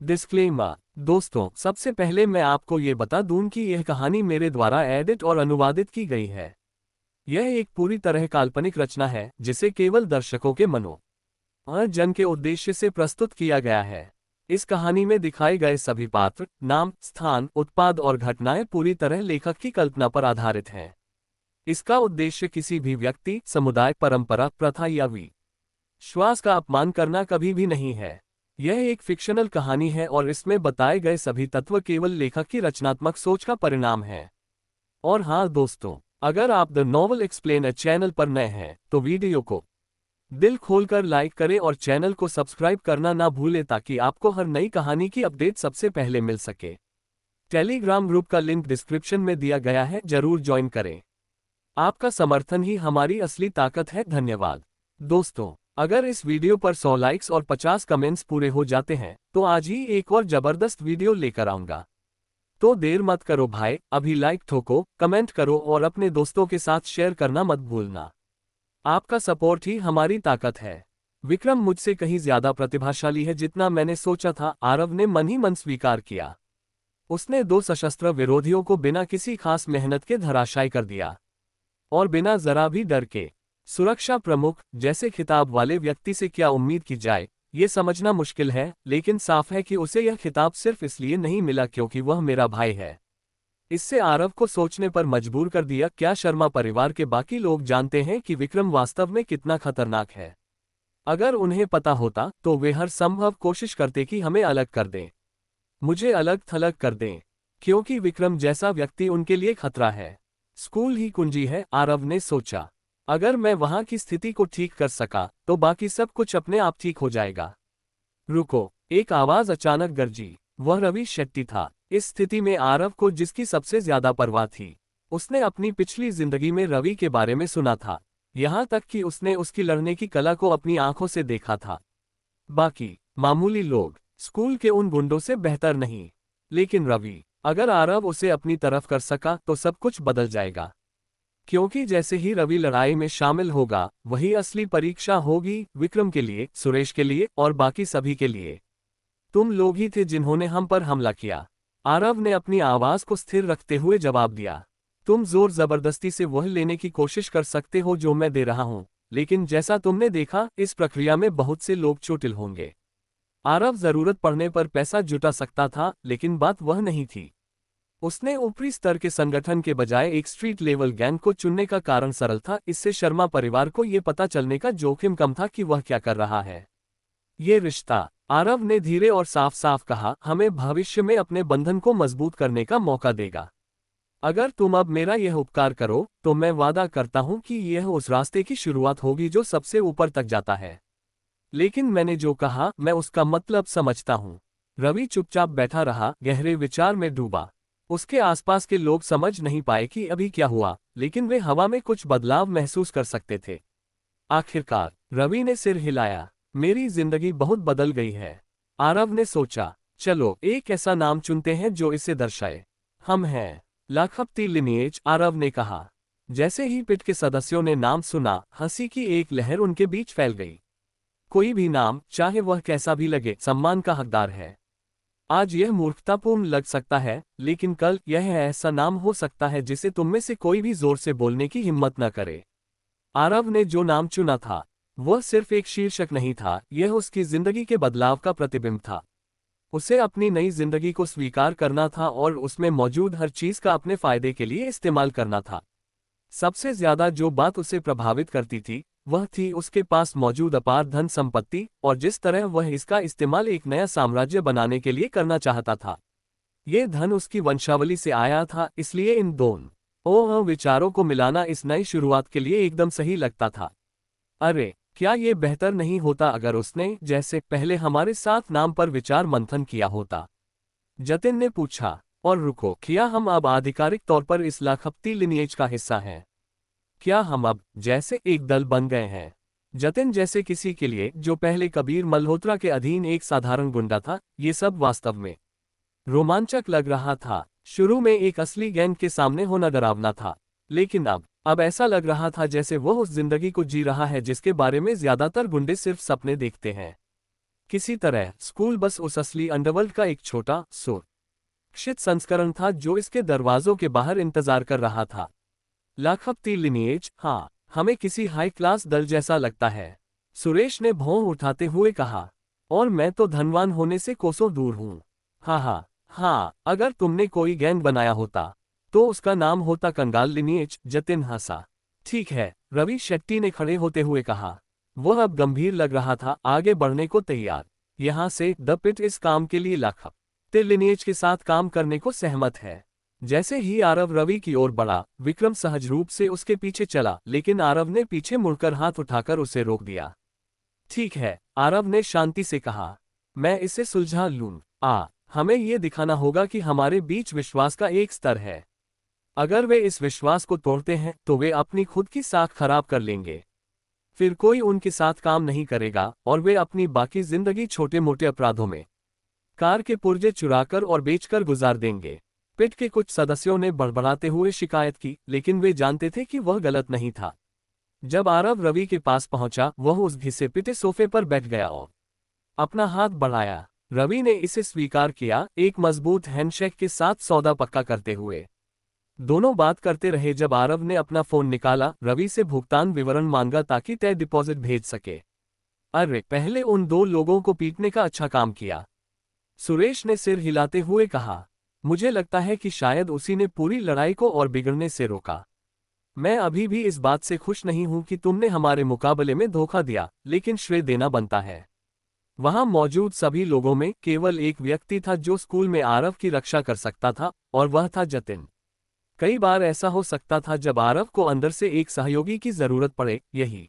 Disclaimer. दोस्तों, सबसे पहले मैं आपको ये बता दूं कि यह कहानी मेरे द्वारा एडिट और अनुवादित की गई है। यह एक पूरी तरह काल्पनिक रचना है जिसे केवल दर्शकों के मनोरंजन के उद्देश्य से प्रस्तुत किया गया है। इस कहानी में दिखाए गए सभी पात्र, नाम, स्थान, उत्पाद और घटनाएं पूरी तरह लेखक की कल्पना पर आधारित हैं। इसका उद्देश्य किसी भी व्यक्ति, समुदाय, परंपरा, प्रथा या विश्वास का अपमान करना कभी भी नहीं है। यह एक फिक्शनल कहानी है और इसमें बताए गए सभी तत्व केवल लेखक की रचनात्मक सोच का परिणाम है। और हाँ दोस्तों, अगर आप द नॉवल एक्सप्लेनर चैनल पर नए हैं तो वीडियो को दिल खोलकर लाइक करें और चैनल को सब्सक्राइब करना ना भूलें ताकि आपको हर नई कहानी की अपडेट सबसे पहले मिल सके। टेलीग्राम ग्रुप का लिंक डिस्क्रिप्शन में दिया गया है, जरूर ज्वाइन करें। आपका समर्थन ही हमारी असली ताकत है। धन्यवाद। दोस्तों, अगर इस वीडियो पर 100 लाइक्स और 50 कमेंट्स पूरे हो जाते हैं तो आज ही एक और जबरदस्त वीडियो लेकर आऊंगा। तो देर मत करो भाई, अभी लाइक ठोको, कमेंट करो और अपने दोस्तों के साथ शेयर करना मत भूलना। आपका सपोर्ट ही हमारी ताकत है। विक्रम मुझसे कहीं ज्यादा प्रतिभाशाली है जितना मैंने सोचा था, आरव ने मन ही मन स्वीकार किया। उसने 2 सशस्त्र विरोधियों को बिना किसी खास मेहनत के धराशायी कर दिया और बिना जरा भी डर के। सुरक्षा प्रमुख जैसे खिताब वाले व्यक्ति से क्या उम्मीद की जाए, ये समझना मुश्किल है, लेकिन साफ है कि उसे यह खिताब सिर्फ इसलिए नहीं मिला क्योंकि वह मेरा भाई है। इससे आरव को सोचने पर मजबूर कर दिया, क्या शर्मा परिवार के बाकी लोग जानते हैं कि विक्रम वास्तव में कितना खतरनाक है? अगर उन्हें पता होता तो वे हर संभव कोशिश करते कि हमें अलग कर दें, मुझे अलग थलग कर दें, क्योंकि विक्रम जैसा व्यक्ति उनके लिए खतरा है। स्कूल ही कुंजी है, आरव ने सोचा। अगर मैं वहां की स्थिति को ठीक कर सका तो बाकी सब कुछ अपने आप ठीक हो जाएगा। रुको, एक आवाज अचानक गरजी। वह रवि शेट्टी था। इस स्थिति में आरव को जिसकी सबसे ज्यादा परवाह थी, उसने अपनी पिछली जिंदगी में रवि के बारे में सुना था, यहां तक कि उसने उसकी लड़ने की कला को अपनी आंखों से देखा था। बाकी मामूली लोग स्कूल के उन गुंडों से बेहतर नहीं, लेकिन रवि, अगर आरव उसे अपनी तरफ कर सका तो सब कुछ बदल जाएगा। क्योंकि जैसे ही रवि लड़ाई में शामिल होगा, वही असली परीक्षा होगी, विक्रम के लिए, सुरेश के लिए और बाकी सभी के लिए। तुम लोग ही थे जिन्होंने हम पर हमला किया, आरव ने अपनी आवाज को स्थिर रखते हुए जवाब दिया। तुम जोर जबरदस्ती से वह लेने की कोशिश कर सकते हो जो मैं दे रहा हूं, लेकिन जैसा तुमने देखा, इस प्रक्रिया में बहुत से लोग चोटिल होंगे। आरव जरूरत पड़ने पर पैसा जुटा सकता था, लेकिन बात वह नहीं थी। उसने ऊपरी स्तर के संगठन के बजाय एक स्ट्रीट लेवल गैंग को चुनने का कारण सरल था, इससे शर्मा परिवार को यह पता चलने का जोखिम कम था कि वह क्या कर रहा है। ये रिश्ता, आरव ने धीरे और साफ साफ कहा, हमें भविष्य में अपने बंधन को मजबूत करने का मौका देगा। अगर तुम अब मेरा यह उपकार करो तो मैं वादा करता हूं कि यह उस रास्ते की शुरुआत होगी जो सबसे ऊपर तक जाता है। लेकिन मैंने जो कहा, मैं उसका मतलब समझता हूं। रवि चुपचाप बैठा रहा, गहरे विचार में डूबा। उसके आसपास के लोग समझ नहीं पाए कि अभी क्या हुआ, लेकिन वे हवा में कुछ बदलाव महसूस कर सकते थे। आखिरकार रवि ने सिर हिलाया। मेरी जिंदगी बहुत बदल गई है, आरव ने सोचा। चलो एक ऐसा नाम चुनते हैं जो इसे दर्शाए। हम हैं लाखपति लिनिएज, आरव ने कहा। जैसे ही पिट के सदस्यों ने नाम सुना, हंसी की एक लहर उनके बीच फैल गई। कोई भी नाम, चाहे वह कैसा भी लगे, सम्मान का हकदार है। आज यह मूर्खतापूर्ण लग सकता है, लेकिन कल यह ऐसा नाम हो सकता है जिसे तुम में से कोई भी जोर से बोलने की हिम्मत न करे। आरव ने जो नाम चुना था, वह सिर्फ एक शीर्षक नहीं था, यह उसकी जिंदगी के बदलाव का प्रतिबिंब था। उसे अपनी नई जिंदगी को स्वीकार करना था और उसमें मौजूद हर चीज का अपने फायदे के लिए इस्तेमाल करना था। सबसे ज्यादा जो बात उसे प्रभावित करती थी, वह थी उसके पास मौजूद अपार धन संपत्ति और जिस तरह वह इसका इस्तेमाल एक नया साम्राज्य बनाने के लिए करना चाहता था। ये धन उसकी वंशावली से आया था, इसलिए इन दोनों विचारों को मिलाना इस नई शुरुआत के लिए एकदम सही लगता था। अरे, क्या ये बेहतर नहीं होता अगर उसने, जैसे पहले हमारे साथ नाम पर विचार मंथन किया होता? जतिन ने पूछा। और रुको, क्या हम अब आधिकारिक तौर पर इस लाखपति लिनिएज का हिस्सा हैं? क्या हम अब जैसे एक दल बन गए हैं? जतिन जैसे किसी के लिए जो पहले कबीर मल्होत्रा के अधीन एक साधारण गुंडा था, ये सब वास्तव में रोमांचक लग रहा था। शुरू में एक असली गैंग के सामने होना डरावना था, लेकिन अब ऐसा लग रहा था जैसे वह उस जिंदगी को जी रहा है जिसके बारे में ज्यादातर गुंडे सिर्फ सपने देखते हैं। किसी तरह स्कूल बस उस असली अंडरवर्ल्ड का एक छोटा सुरक्षित संस्करण था जो इसके दरवाजों के बाहर इंतजार कर रहा था। लाखपति लिनिएज, हाँ, हमें किसी हाई क्लास दल जैसा लगता है, सुरेश ने भौं उठाते हुए कहा। और मैं तो धनवान होने से कोसों दूर हूँ। हाँ, अगर तुमने कोई गैंग बनाया होता तो उसका नाम होता कंगाल लिनिएज, जतिन हंसा। ठीक है, रवि शेट्टी ने खड़े होते हुए कहा। वह अब गंभीर लग रहा था, आगे बढ़ने को तैयार। यहाँ से द पिट इस काम के लिए लाखपति लिनिएज के साथ काम करने को सहमत है। जैसे ही आरव रवि की ओर बढ़ा, विक्रम सहज रूप से उसके पीछे चला, लेकिन आरव ने पीछे मुड़कर हाथ उठाकर उसे रोक दिया। ठीक है, आरव ने शांति से कहा, मैं इसे सुलझा लूं। हमें ये दिखाना होगा कि हमारे बीच विश्वास का एक स्तर है। अगर वे इस विश्वास को तोड़ते हैं तो वे अपनी खुद की साख खराब कर लेंगे। फिर कोई उनके साथ काम नहीं करेगा और वे अपनी बाकी जिंदगी छोटे मोटे अपराधों में कार के पुर्जे चुराकर और बेचकर गुजार देंगे। पिट के कुछ सदस्यों ने बड़बड़ाते हुए शिकायत की, लेकिन वे जानते थे कि वह गलत नहीं था। जब आरव रवि के पास पहुंचा, वह उस घिसे पिटे सोफे पर बैठ गया और अपना हाथ बढ़ाया। रवि ने इसे स्वीकार किया, एक मजबूत हैंडशेक के साथ सौदा पक्का करते हुए। दोनों बात करते रहे जब आरव ने अपना फोन निकाला, रवि से भुगतान विवरण मांगा ताकि तय डिपॉजिट भेज सके। अरे, पहले उन दो लोगों को पीटने का अच्छा काम किया, सुरेश ने सिर हिलाते हुए कहा। मुझे लगता है कि शायद उसी ने पूरी लड़ाई को और बिगड़ने से रोका। मैं अभी भी इस बात से खुश नहीं हूं कि तुमने हमारे मुकाबले में धोखा दिया, लेकिन श्रेय देना बनता है। वहां मौजूद सभी लोगों में केवल एक व्यक्ति था जो स्कूल में आरव की रक्षा कर सकता था, और वह था जतिन। कई बार ऐसा हो सकता था जब आरव को अंदर से एक सहयोगी की जरूरत पड़े। यही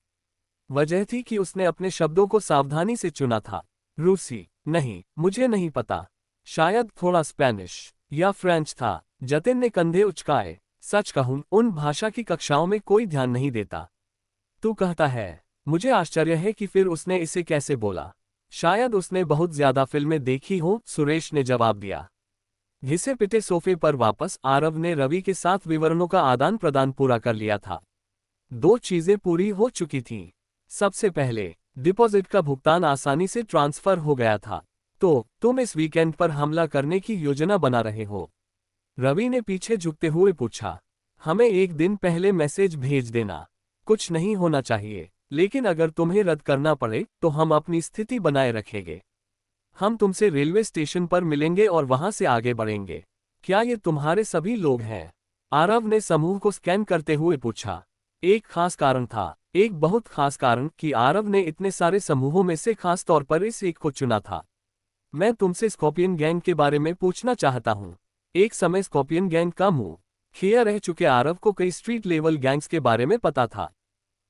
वजह थी कि उसने अपने शब्दों को सावधानी से चुना था। रूसी? नहीं, मुझे नहीं पता। शायद थोड़ा स्पेनिश या फ्रेंच था। जतिन ने कंधे उचकाए। सच कहूं, उन भाषा की कक्षाओं में कोई ध्यान नहीं देता। तू कहता है? मुझे आश्चर्य है कि फिर उसने इसे कैसे बोला। शायद उसने बहुत ज्यादा फिल्में देखी हों, सुरेश ने जवाब दिया। घिसे पिटे सोफे पर वापस आरव ने रवि के साथ विवरणों का आदान प्रदान पूरा कर लिया था। दो चीजें पूरी हो चुकी थीं। सबसे पहले, डिपॉजिट का भुगतान आसानी से ट्रांसफर हो गया था। तो तुम इस वीकेंड पर हमला करने की योजना बना रहे हो? रवि ने पीछे झुकते हुए पूछा। हमें एक दिन पहले मैसेज भेज देना। कुछ नहीं होना चाहिए, लेकिन अगर तुम्हें रद्द करना पड़े तो हम अपनी स्थिति बनाए रखेंगे। हम तुमसे रेलवे स्टेशन पर मिलेंगे और वहां से आगे बढ़ेंगे। क्या ये तुम्हारे सभी लोग हैं? आरव ने समूह को स्कैन करते हुए पूछा। एक खास कारण था, एक बहुत खास कारण कि आरव ने इतने सारे समूहों में से खास तौर पर इस एक को चुना था। मैं तुमसे स्कॉर्पियन गैंग के बारे में पूछना चाहता हूँ। एक समय स्कॉर्पियन गैंग का मुखिया रह चुके आरव को कई स्ट्रीट लेवल गैंग्स के बारे में पता था।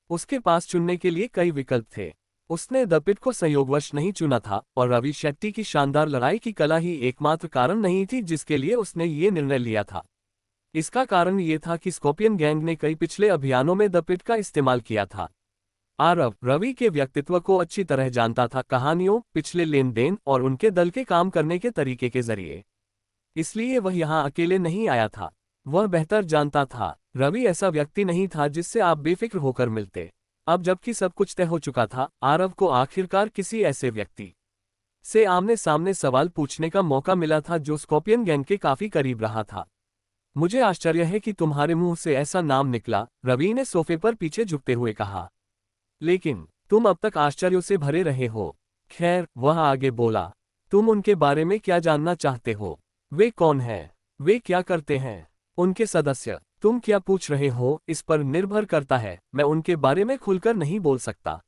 उसके पास चुनने के लिए कई विकल्प थे। उसने द पिट को संयोगवश नहीं चुना था, और रवि शेट्टी की शानदार लड़ाई की कला ही एकमात्र कारण नहीं थी जिसके लिए उसने ये निर्णय लिया था। इसका कारण ये था कि स्कॉर्पियन गैंग ने कई पिछले अभियानों में द पिट का इस्तेमाल किया था। आरव रवि के व्यक्तित्व को अच्छी तरह जानता था, कहानियों, पिछले लेन देन और उनके दल के काम करने के तरीके के जरिए। इसलिए वह यहाँ अकेले नहीं आया था। वह बेहतर जानता था, रवि ऐसा व्यक्ति नहीं था जिससे आप बेफिक्र होकर मिलते। अब जबकि सब कुछ तय हो चुका था, आरव को आखिरकार किसी ऐसे व्यक्ति से आमने सामने सवाल पूछने का मौका मिला था जो स्कॉर्पियन गैंग के काफी करीब रहा था। मुझे आश्चर्य है कि तुम्हारे मुंह से ऐसा नाम निकला, रवि ने सोफे पर पीछे झुकते हुए कहा। लेकिन तुम अब तक आश्चर्यों से भरे रहे हो। खैर, वह आगे बोला, तुम उनके बारे में क्या जानना चाहते हो? वे कौन हैं? वे क्या करते हैं? उनके सदस्य? तुम क्या पूछ रहे हो इस पर निर्भर करता है। मैं उनके बारे में खुलकर नहीं बोल सकता।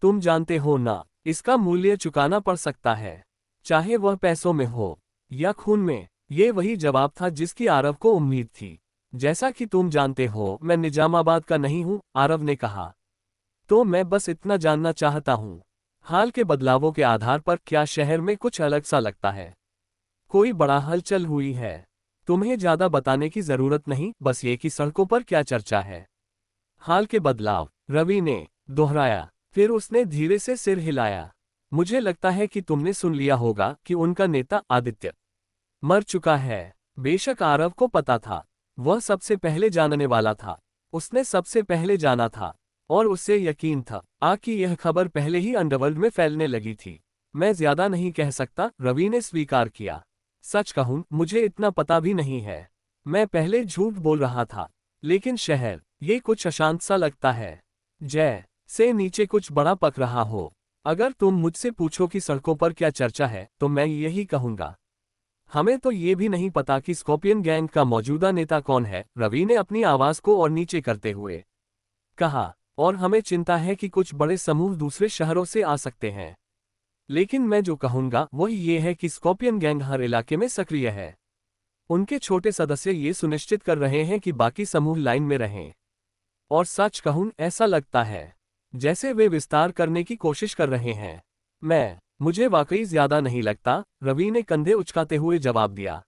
तुम जानते हो ना, इसका मूल्य चुकाना पड़ सकता है, चाहे वह पैसों में हो या खून में। ये वही जवाब था जिसकी आरव को उम्मीद थी। जैसा कि तुम जानते हो, मैं निजामाबाद का नहीं हूं, आरव ने कहा। तो मैं बस इतना जानना चाहता हूं, हाल के बदलावों के आधार पर क्या शहर में कुछ अलग सा लगता है? कोई बड़ा हलचल हुई है? तुम्हें ज्यादा बताने की जरूरत नहीं, बस ये कि सड़कों पर क्या चर्चा है। हाल के बदलाव, रवि ने दोहराया। फिर उसने धीरे से सिर हिलाया। मुझे लगता है कि तुमने सुन लिया होगा कि उनका नेता आदित्य मर चुका है। बेशक आरव को पता था, वह सबसे पहले जानने वाला था। उसने सबसे पहले जाना था, और उससे यकीन था कि यह खबर पहले ही अंडरवर्ल्ड में फैलने लगी थी। मैं ज्यादा नहीं कह सकता, रवि ने स्वीकार किया। सच कहूं, मुझे इतना पता भी नहीं है। मैं पहले झूठ बोल रहा था। लेकिन शहर, ये कुछ अशांत सा लगता है। जय से नीचे कुछ बड़ा पक रहा हो। अगर तुम मुझसे पूछो कि सड़कों पर क्या चर्चा है, तो मैं यही कहूंगा। हमें तो ये भी नहीं पता कि स्कॉर्पियन गैंग का मौजूदा नेता कौन है, रवि ने अपनी आवाज को और नीचे करते हुए कहा। और हमें चिंता है कि कुछ बड़े समूह दूसरे शहरों से आ सकते हैं। लेकिन मैं जो कहूंगा वह ये है कि स्कॉर्पियन गैंग हर इलाके में सक्रिय है। उनके छोटे सदस्य ये सुनिश्चित कर रहे हैं कि बाकी समूह लाइन में रहें। और सच कहूं, ऐसा लगता है जैसे वे विस्तार करने की कोशिश कर रहे हैं। मुझे वाकई ज्यादा नहीं लगता, रवि ने कंधे उचकाते हुए जवाब दिया।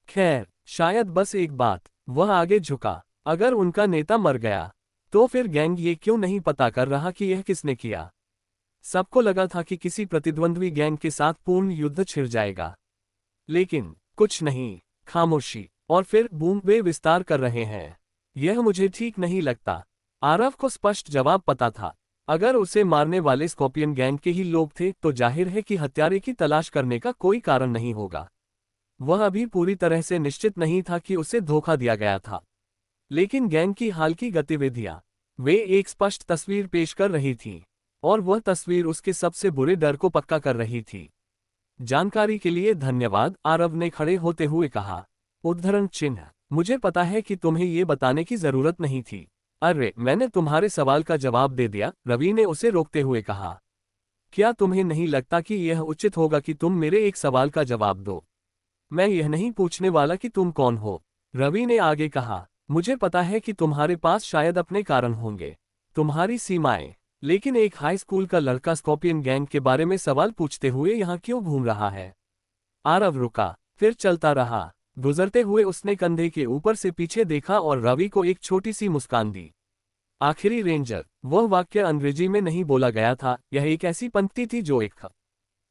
खैर, शायद बस एक बात। वह आगे झुका। अगर उनका नेता मर गया, तो फिर गैंग ये क्यों नहीं पता कर रहा कि यह किसने किया? सबको लगा था कि किसी प्रतिद्वंद्वी गैंग के साथ पूर्ण युद्ध छिड़ जाएगा। लेकिन कुछ नहीं, खामोशी। और फिर बूम, वे विस्तार कर रहे हैं। यह मुझे ठीक नहीं लगता। आरव को स्पष्ट जवाब पता था। अगर उसे मारने वाले स्कॉर्पियन गैंग के ही लोग थे, तो जाहिर है कि हत्यारे की तलाश करने का कोई कारण नहीं होगा। वह अभी पूरी तरह से निश्चित नहीं था कि उसे धोखा दिया गया था। लेकिन गैंग की हाल की गतिविधियां, वे एक स्पष्ट तस्वीर पेश कर रही थीं। और वह तस्वीर उसके सबसे बुरे डर को पक्का कर रही थी। जानकारी के लिए धन्यवाद, आरव ने खड़े होते हुए कहा। उद्धरण चिन्ह, मुझे पता है कि तुम्हें ये बताने की जरूरत नहीं थी। अरे, मैंने तुम्हारे सवाल का जवाब दे दिया, रवि ने उसे रोकते हुए कहा। क्या तुम्हें नहीं लगता कि यह उचित होगा कि तुम मेरे एक सवाल का जवाब दो? मैं यह नहीं पूछने वाला कि तुम कौन हो, रवि ने आगे कहा। मुझे पता है कि तुम्हारे पास शायद अपने कारण होंगे, तुम्हारी सीमाएं। लेकिन एक हाई स्कूल का लड़का स्कॉर्पियन गैंग के बारे में सवाल पूछते हुए यहाँ क्यों घूम रहा है? आरव रुका, फिर चलता रहा। गुजरते हुए उसने कंधे के ऊपर से पीछे देखा और रवि को एक छोटी सी मुस्कान दी। आखिरी रेंजर, वह वाक्य अंग्रेजी में नहीं बोला गया था। यह एक ऐसी पंक्ति थी जो एक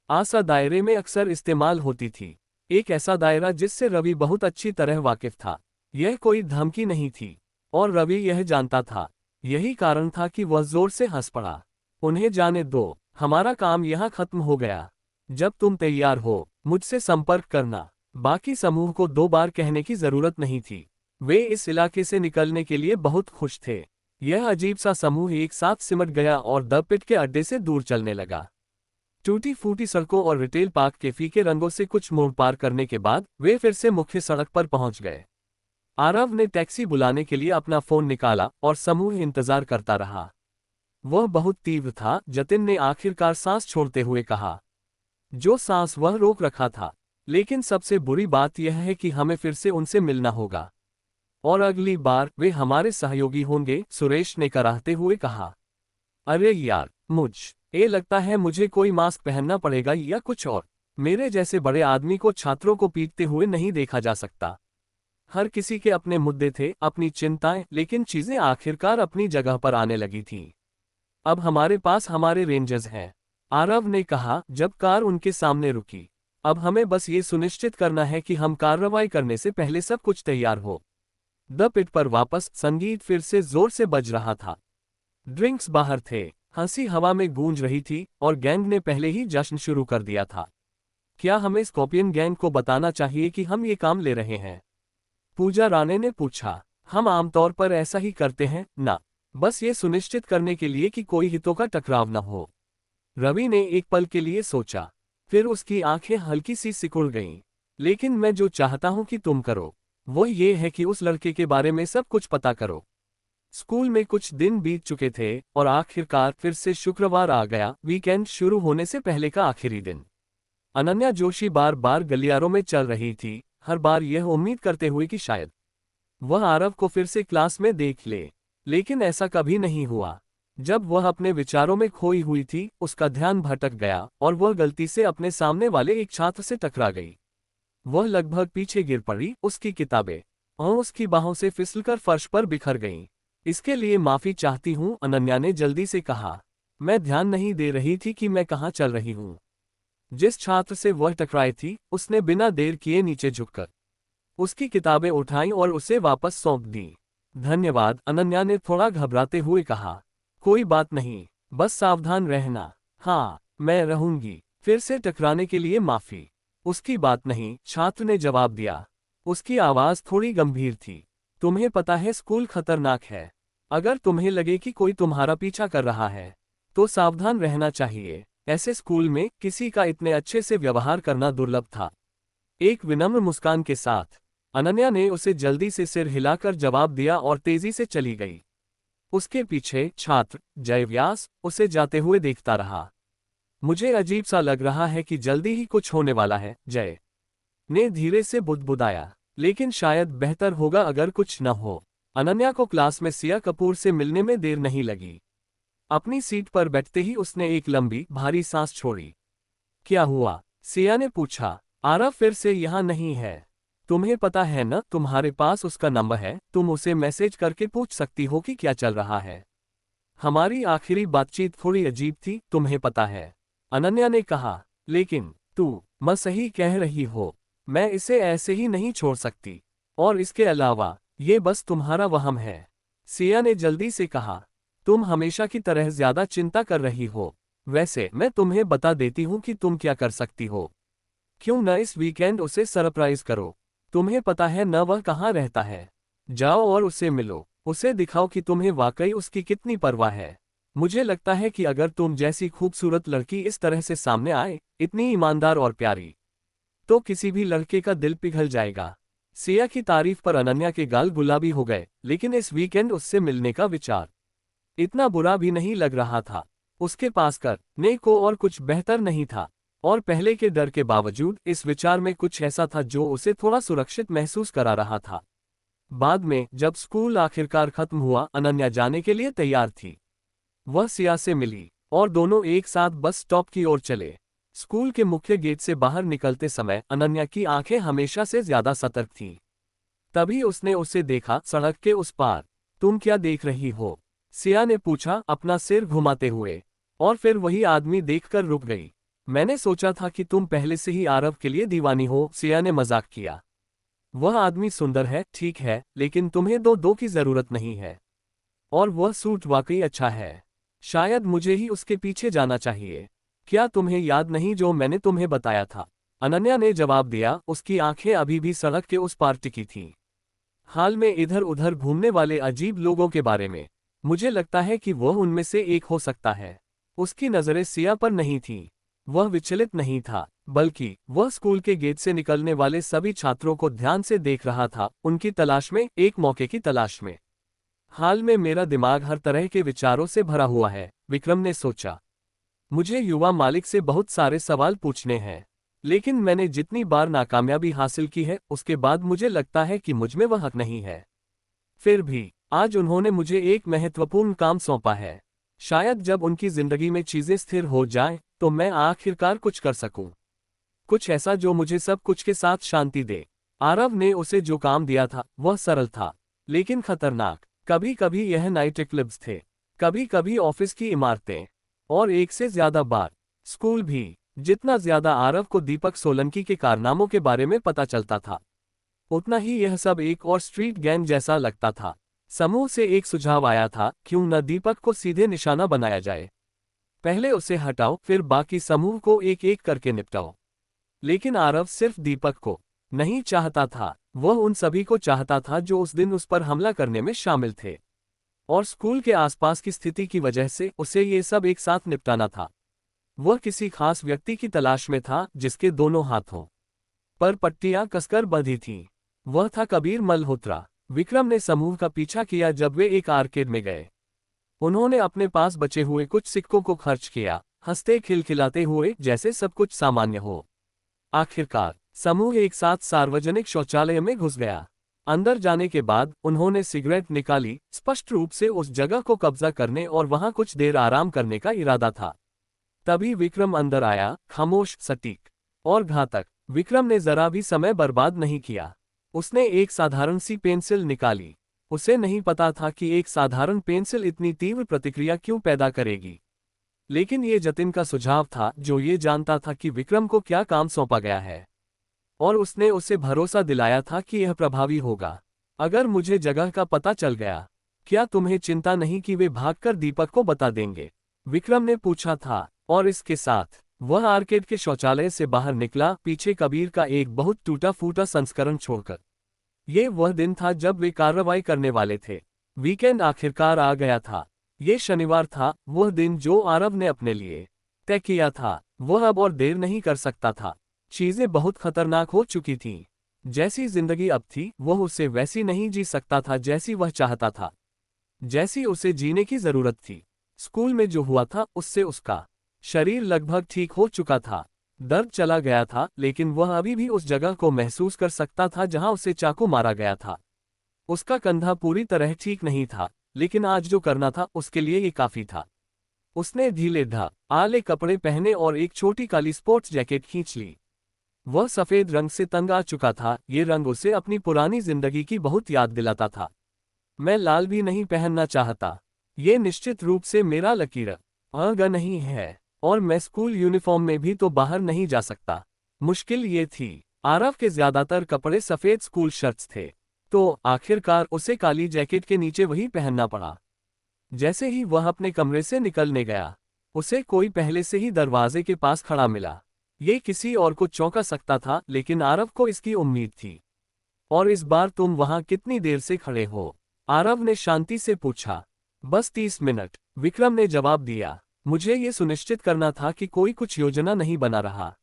आसा दायरे में अक्सर इस्तेमाल होती थी। एक ऐसा दायरा जिससे रवि बहुत अच्छी तरह वाकिफ था। यह कोई धमकी नहीं थी, और रवि यह जानता था। यही कारण था कि वह जोर से हंस पड़ा। उन्हें जाने दो, हमारा काम यहाँ खत्म हो गया। जब तुम तैयार हो, मुझसे संपर्क करना। बाकी समूह को 2 बार कहने की जरूरत नहीं थी। वे इस इलाके से निकलने के लिए बहुत खुश थे। यह अजीब सा समूह एक साथ सिमट गया और द पिट के अड्डे से दूर चलने लगा। टूटी फूटी सड़कों और रिटेल पार्क के फीके रंगों से कुछ मोड़ पार करने के बाद वे फिर से मुख्य सड़क पर पहुंच गए। आरव ने टैक्सी बुलाने के लिए अपना फोन निकाला और समूह इंतजार करता रहा। वह बहुत तीव्र था, जतिन ने आखिरकार सांस छोड़ते हुए कहा। जो सांस वह रोक रखा था। लेकिन सबसे बुरी बात यह है कि हमें फिर से उनसे मिलना होगा। और अगली बार वे हमारे सहयोगी होंगे, सुरेश ने कराहते हुए कहा। अरे यार, ये लगता है मुझे कोई मास्क पहनना पड़ेगा या कुछ और। मेरे जैसे बड़े आदमी को छात्रों को पीटते हुए नहीं देखा जा सकता। हर किसी के अपने मुद्दे थे, अपनी चिंताएं, लेकिन चीजें आखिरकार अपनी जगह पर आने लगी थीं। अब हमारे पास हमारे रेंजर्स हैं, आरव ने कहा जब कार उनके सामने रुकी। अब हमें बस ये सुनिश्चित करना है कि हम कार्रवाई करने से पहले सब कुछ तैयार हो। द पिट पर वापस संगीत फिर से जोर से बज रहा था। ड्रिंक्स बाहर थे, हंसी हवा में गूंज रही थी, और गैंग ने पहले ही जश्न शुरू कर दिया था। क्या हमें स्कॉर्पियन गैंग को बताना चाहिए कि हम ये काम ले रहे हैं? पूजा राणे ने पूछा। हम आमतौर पर ऐसा ही करते हैं ना, बस ये सुनिश्चित करने के लिए कि कोई हितों का टकराव न हो। रवि ने एक पल के लिए सोचा, फिर उसकी आंखें हल्की सी सिकुड़ गईं। लेकिन मैं जो चाहता हूं कि तुम करो, वो ये है कि उस लड़के के बारे में सब कुछ पता करो। स्कूल में कुछ दिन बीत चुके थे और आखिरकार फिर से शुक्रवार आ गया, वीकेंड शुरू होने से पहले का आखिरी दिन। अनन्या जोशी बार बार गलियारों में चल रही थी, हर बार यह उम्मीद करते हुए कि शायद वह आरव को फिर से क्लास में देख ले। लेकिन ऐसा कभी नहीं हुआ। जब वह अपने विचारों में खोई हुई थी, उसका ध्यान भटक गया और वह गलती से अपने सामने वाले एक छात्र से टकरा गई। वह लगभग पीछे गिर पड़ी, उसकी किताबें और उसकी बाहों से फिसलकर फर्श पर बिखर गईं। इसके लिए माफी चाहती हूँ, अनन्या ने जल्दी से कहा। मैं ध्यान नहीं दे रही थी कि मैं कहाँ चल रही हूँ। जिस छात्र से वह टकराई थी, उसने बिना देर किए नीचे झुककर उसकी किताबें उठाईं और उसे वापस सौंप दी। धन्यवाद, अनन्या ने थोड़ा घबराते हुए कहा। कोई बात नहीं, बस सावधान रहना। हाँ, मैं रहूंगी। फिर से टकराने के लिए माफी। उसकी बात नहीं, छात्र ने जवाब दिया। उसकी आवाज थोड़ी गंभीर थी। तुम्हें पता है स्कूल खतरनाक है। अगर तुम्हें लगे कि कोई तुम्हारा पीछा कर रहा है तो सावधान रहना चाहिए। ऐसे स्कूल में किसी का इतने अच्छे से व्यवहार करना दुर्लभ था। एक विनम्र मुस्कान के साथ अनन्या ने उसे जल्दी से सिर हिलाकर जवाब दिया और तेजी से चली गई। उसके पीछे छात्र जय व्यास उसे जाते हुए देखता रहा। मुझे अजीब सा लग रहा है कि जल्दी ही कुछ होने वाला है, जय ने धीरे से बुदबुदाया। लेकिन शायद बेहतर होगा अगर कुछ न हो। अनन्या को क्लास में सिया कपूर से मिलने में देर नहीं लगी। अपनी सीट पर बैठते ही उसने एक लंबी भारी सांस छोड़ी। क्या हुआ? सिया ने पूछा। आरव फिर से यहाँ नहीं है। तुम्हें पता है न, तुम्हारे पास उसका नंबर है, तुम उसे मैसेज करके पूछ सकती हो कि क्या चल रहा है। हमारी आखिरी बातचीत थोड़ी अजीब थी, तुम्हें पता है, अनन्या ने कहा। लेकिन मैं सही कह रही हो, मैं इसे ऐसे ही नहीं छोड़ सकती। और इसके अलावा ये बस तुम्हारा वहम है, सिया ने जल्दी से कहा। तुम हमेशा की तरह ज्यादा चिंता कर रही हो। वैसे मैं तुम्हें बता देती हूँ कि तुम क्या कर सकती हो। क्यों न इस वीकेंड उसे सरप्राइज करो। तुम्हें पता है न वह कहाँ रहता है। जाओ और उसे मिलो, उसे दिखाओ कि तुम्हें वाकई उसकी कितनी परवाह है। मुझे लगता है कि अगर तुम जैसी खूबसूरत लड़की इस तरह से सामने आए, इतनी ईमानदार और प्यारी, तो किसी भी लड़के का दिल पिघल जाएगा। सिया की तारीफ पर अनन्या के गाल गुलाबी हो गए, लेकिन इस वीकेंड उससे मिलने का विचार इतना बुरा भी नहीं लग रहा था। उसके पास करने को और कुछ बेहतर नहीं था, और पहले के डर के बावजूद इस विचार में कुछ ऐसा था जो उसे थोड़ा सुरक्षित महसूस करा रहा था। बाद में जब स्कूल आखिरकार खत्म हुआ, अनन्या जाने के लिए तैयार थी। वह सिया से मिली और दोनों एक साथ बस स्टॉप की ओर चले। स्कूल के मुख्य गेट से बाहर निकलते समय अनन्या की आंखें हमेशा से ज्यादा सतर्क थीं। तभी उसने उसे देखा, सड़क के उस पार। तुम क्या देख रही हो? सिया ने पूछा, अपना सिर घुमाते हुए। और फिर वही आदमी देखकर रुक गई। मैंने सोचा था कि तुम पहले से ही आरव के लिए दीवानी हो, सिया ने मजाक किया। वह आदमी सुंदर है, ठीक है, लेकिन तुम्हें दो की जरूरत नहीं है। और वह सूट वाकई अच्छा है। शायद मुझे ही उसके पीछे जाना चाहिए। क्या तुम्हें याद नहीं जो मैंने तुम्हें बताया था? अनन्या ने जवाब दिया, उसकी आंखें अभी भी सड़क के उस पार टिकी थीं। हाल में इधर उधर घूमने वाले अजीब लोगों के बारे में। मुझे लगता है कि वह उनमें से एक हो सकता है। उसकी नजरें सिया पर नहीं थीं। वह विचलित नहीं था, बल्कि वह स्कूल के गेट से निकलने वाले सभी छात्रों को ध्यान से देख रहा था, उनकी तलाश में, एक मौके की तलाश में। हाल में मेरा दिमाग हर तरह के विचारों से भरा हुआ है, विक्रम ने सोचा। मुझे युवा मालिक से बहुत सारे सवाल पूछने हैं, लेकिन मैंने जितनी बार नाकामयाबी हासिल की है, उसके बाद मुझे लगता है कि मुझमें वह हक नहीं है। फिर भी आज उन्होंने मुझे एक महत्वपूर्ण काम सौंपा है। शायद जब उनकी जिंदगी में चीजें स्थिर हो जाएं, तो मैं आखिरकार कुछ कर सकूं। कुछ ऐसा जो मुझे सब कुछ के साथ शांति दे। आरव ने उसे जो काम दिया था वह सरल था, लेकिन खतरनाक। कभी कभी यह नाइट क्लब्स थे, कभी कभी ऑफिस की इमारतें, और एक से ज्यादा बार स्कूल भी। जितना ज्यादा आरव को दीपक सोलंकी के कारनामों के बारे में पता चलता था, उतना ही यह सब एक और स्ट्रीट गैंग जैसा लगता था। समूह से एक सुझाव आया था, क्यों न दीपक को सीधे निशाना बनाया जाए। पहले उसे हटाओ, फिर बाकी समूह को एक एक करके निपटाओ। लेकिन आरव सिर्फ दीपक को नहीं चाहता था, वह उन सभी को चाहता था जो उस दिन उस पर हमला करने में शामिल थे। और स्कूल के आसपास की स्थिति की वजह से उसे ये सब एक साथ निपटाना था। वह किसी खास व्यक्ति की तलाश में था जिसके दोनों हाथों पर पट्टियां कसकर बंधी थीं। वह था कबीर मल्होत्रा। विक्रम ने समूह का पीछा किया जब वे एक आर्केड में गए। उन्होंने अपने पास बचे हुए कुछ सिक्कों को खर्च किया, हंसते खिलखिलाते हुए जैसे सब कुछ सामान्य हो। आखिरकार समूह एक साथ सार्वजनिक शौचालय में घुस गया। अंदर जाने के बाद उन्होंने सिगरेट निकाली, स्पष्ट रूप से उस जगह को कब्जा करने और वहां कुछ देर आराम करने का इरादा था। तभी विक्रम अंदर आया, खामोश, सटीक और घातक। विक्रम ने जरा भी समय बर्बाद नहीं किया। उसने एक साधारण सी पेंसिल निकाली। उसे नहीं पता था कि एक साधारण पेंसिल इतनी तीव्र प्रतिक्रिया क्यों पैदा करेगी, लेकिन ये जतिन का सुझाव था, जो ये जानता था कि विक्रम को क्या काम सौंपा गया है, और उसने उसे भरोसा दिलाया था कि यह प्रभावी होगा। अगर मुझे जगह का पता चल गया, क्या तुम्हें चिंता नहीं कि वे भागकर दीपक को बता देंगे? विक्रम ने पूछा था, और इसके साथ वह आर्केड के शौचालय से बाहर निकला, पीछे कबीर का एक बहुत टूटा फूटा संस्करण छोड़कर। ये वह दिन था जब वे कार्रवाई करने वाले थे। वीकेंड आखिरकार आ गया था। ये शनिवार था, वह दिन जो आरव ने अपने लिए तय किया था। वह अब और देर नहीं कर सकता था। चीजें बहुत खतरनाक हो चुकी थीं। जैसी जिंदगी अब थी, वह उसे वैसी नहीं जी सकता था जैसी वह चाहता था, जैसी उसे जीने की जरूरत थी। स्कूल में जो हुआ था उससे उसका शरीर लगभग ठीक हो चुका था। दर्द चला गया था, लेकिन वह अभी भी उस जगह को महसूस कर सकता था जहां उसे चाकू मारा गया था। उसका कंधा पूरी तरह ठीक नहीं था, लेकिन आज जो करना था उसके लिए ये काफी था। उसने ढीले आले कपड़े पहने और एक छोटी काली स्पोर्ट्स जैकेट खींच ली। वह सफेद रंग से तंग आ चुका था। ये रंग उसे अपनी पुरानी जिंदगी की बहुत याद दिलाता था। मैं लाल भी नहीं पहनना चाहता। ये निश्चित रूप से मेरा लकीर अंग नहीं है, और मैं स्कूल यूनिफॉर्म में भी तो बाहर नहीं जा सकता। मुश्किल ये थी, आरव के ज्यादातर कपड़े सफेद स्कूल शर्ट्स थे, तो आखिरकार उसे काली जैकेट के नीचे वही पहनना पड़ा। जैसे ही वह अपने कमरे से निकलने गया, उसे कोई पहले से ही दरवाजे के पास खड़ा मिला। ये किसी और को चौंका सकता था, लेकिन आरव को इसकी उम्मीद थी। और इस बार तुम वहां कितनी देर से खड़े हो? आरव ने शांति से पूछा। बस 30 मिनट, विक्रम ने जवाब दिया। मुझे ये सुनिश्चित करना था कि कोई कुछ योजना नहीं बना रहा।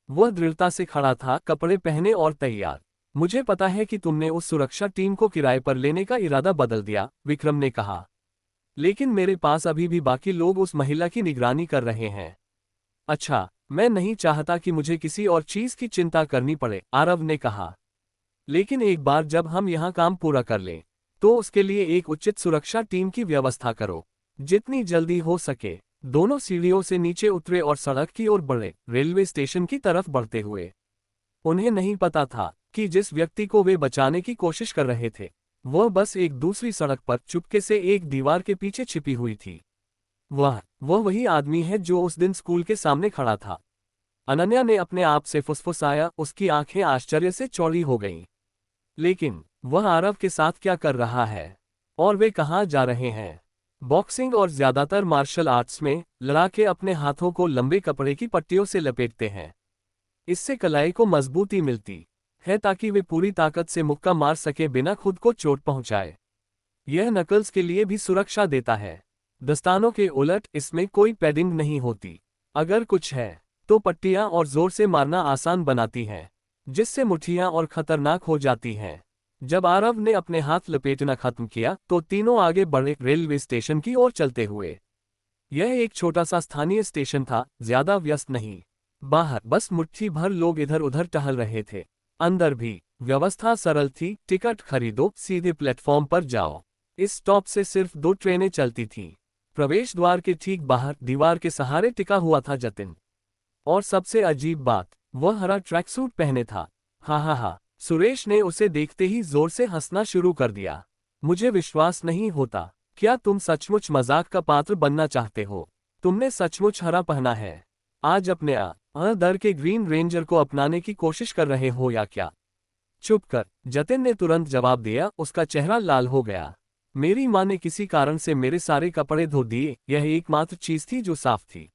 वह दृढ़ता से खड़ा था, कपड़े पहने और तैयार। मुझे पता है कि तुमने उस सुरक्षा टीम को किराए पर लेने का इरादा बदल दिया, विक्रम ने कहा। लेकिन मेरे पास अभी भी बाकी लोग उस महिला की निगरानी कर रहे हैं। अच्छा, मैं नहीं चाहता कि मुझे किसी और चीज की चिंता करनी पड़े, आरव ने कहा। लेकिन एक बार जब हम यहाँ काम पूरा कर लें, तो उसके लिए एक उचित सुरक्षा टीम की व्यवस्था करो। जितनी जल्दी हो सके। दोनों सीढ़ियों से नीचे उतरे और सड़क की ओर बढ़े, रेलवे स्टेशन की तरफ बढ़ते हुए। उन्हें नहीं पता था कि जिस व्यक्ति को वे बचाने की कोशिश कर रहे थे, वह बस एक दूसरी सड़क पर चुपके से एक दीवार के पीछे छिपी हुई थी। वह वही आदमी है जो उस दिन स्कूल के सामने खड़ा था। अनन्या ने अपने आप से फुसफुसाया, उसकी आंखें आश्चर्य से चौड़ी हो गईं। लेकिन वह आरव के साथ क्या कर रहा है? और वे कहाँ जा रहे हैं? बॉक्सिंग और ज्यादातर मार्शल आर्ट्स में लड़ाके अपने हाथों को लंबे कपड़े की पट्टियों से लपेटते हैं। इससे कलाई को मजबूती मिलती है ताकि वे पूरी ताकत से मुक्का मार सके बिना खुद को चोट पहुंचाए। यह नकल्स के लिए भी सुरक्षा देता है। दस्तानों के उलट इसमें कोई पैडिंग नहीं होती। अगर कुछ है तो पट्टियां और जोर से मारना आसान बनाती हैं, जिससे मुट्ठियां और खतरनाक हो जाती हैं। जब आरव ने अपने हाथ लपेटना खत्म किया तो तीनों आगे बढ़े, रेलवे स्टेशन की ओर चलते हुए। यह एक छोटा सा स्थानीय स्टेशन था, ज्यादा व्यस्त नहीं। बाहर बस मुट्ठी भर लोग इधर उधर टहल रहे थे। अंदर भी व्यवस्था सरल थी, टिकट खरीदो, सीधे प्लेटफॉर्म पर जाओ। इस स्टॉप से सिर्फ 2 ट्रेनें चलती थीं। प्रवेश द्वार के ठीक बाहर दीवार के सहारे टिका हुआ था जतिन। और सबसे अजीब बात, वह हरा ट्रैक सूट पहने था। हा, सुरेश ने उसे देखते ही जोर से हंसना शुरू कर दिया। मुझे विश्वास नहीं होता। क्या तुम सचमुच मजाक का पात्र बनना चाहते हो? तुमने सचमुच हरा पहना है? आज अपने दर के ग्रीन रेंजर को अपनाने की कोशिश कर रहे हो या क्या? चुप कर, जतिन ने तुरंत जवाब दिया। उसका चेहरा लाल हो गया। मेरी माँ ने किसी कारण से मेरे सारे कपड़े धो दिए, यह एकमात्र चीज थी जो साफ थी।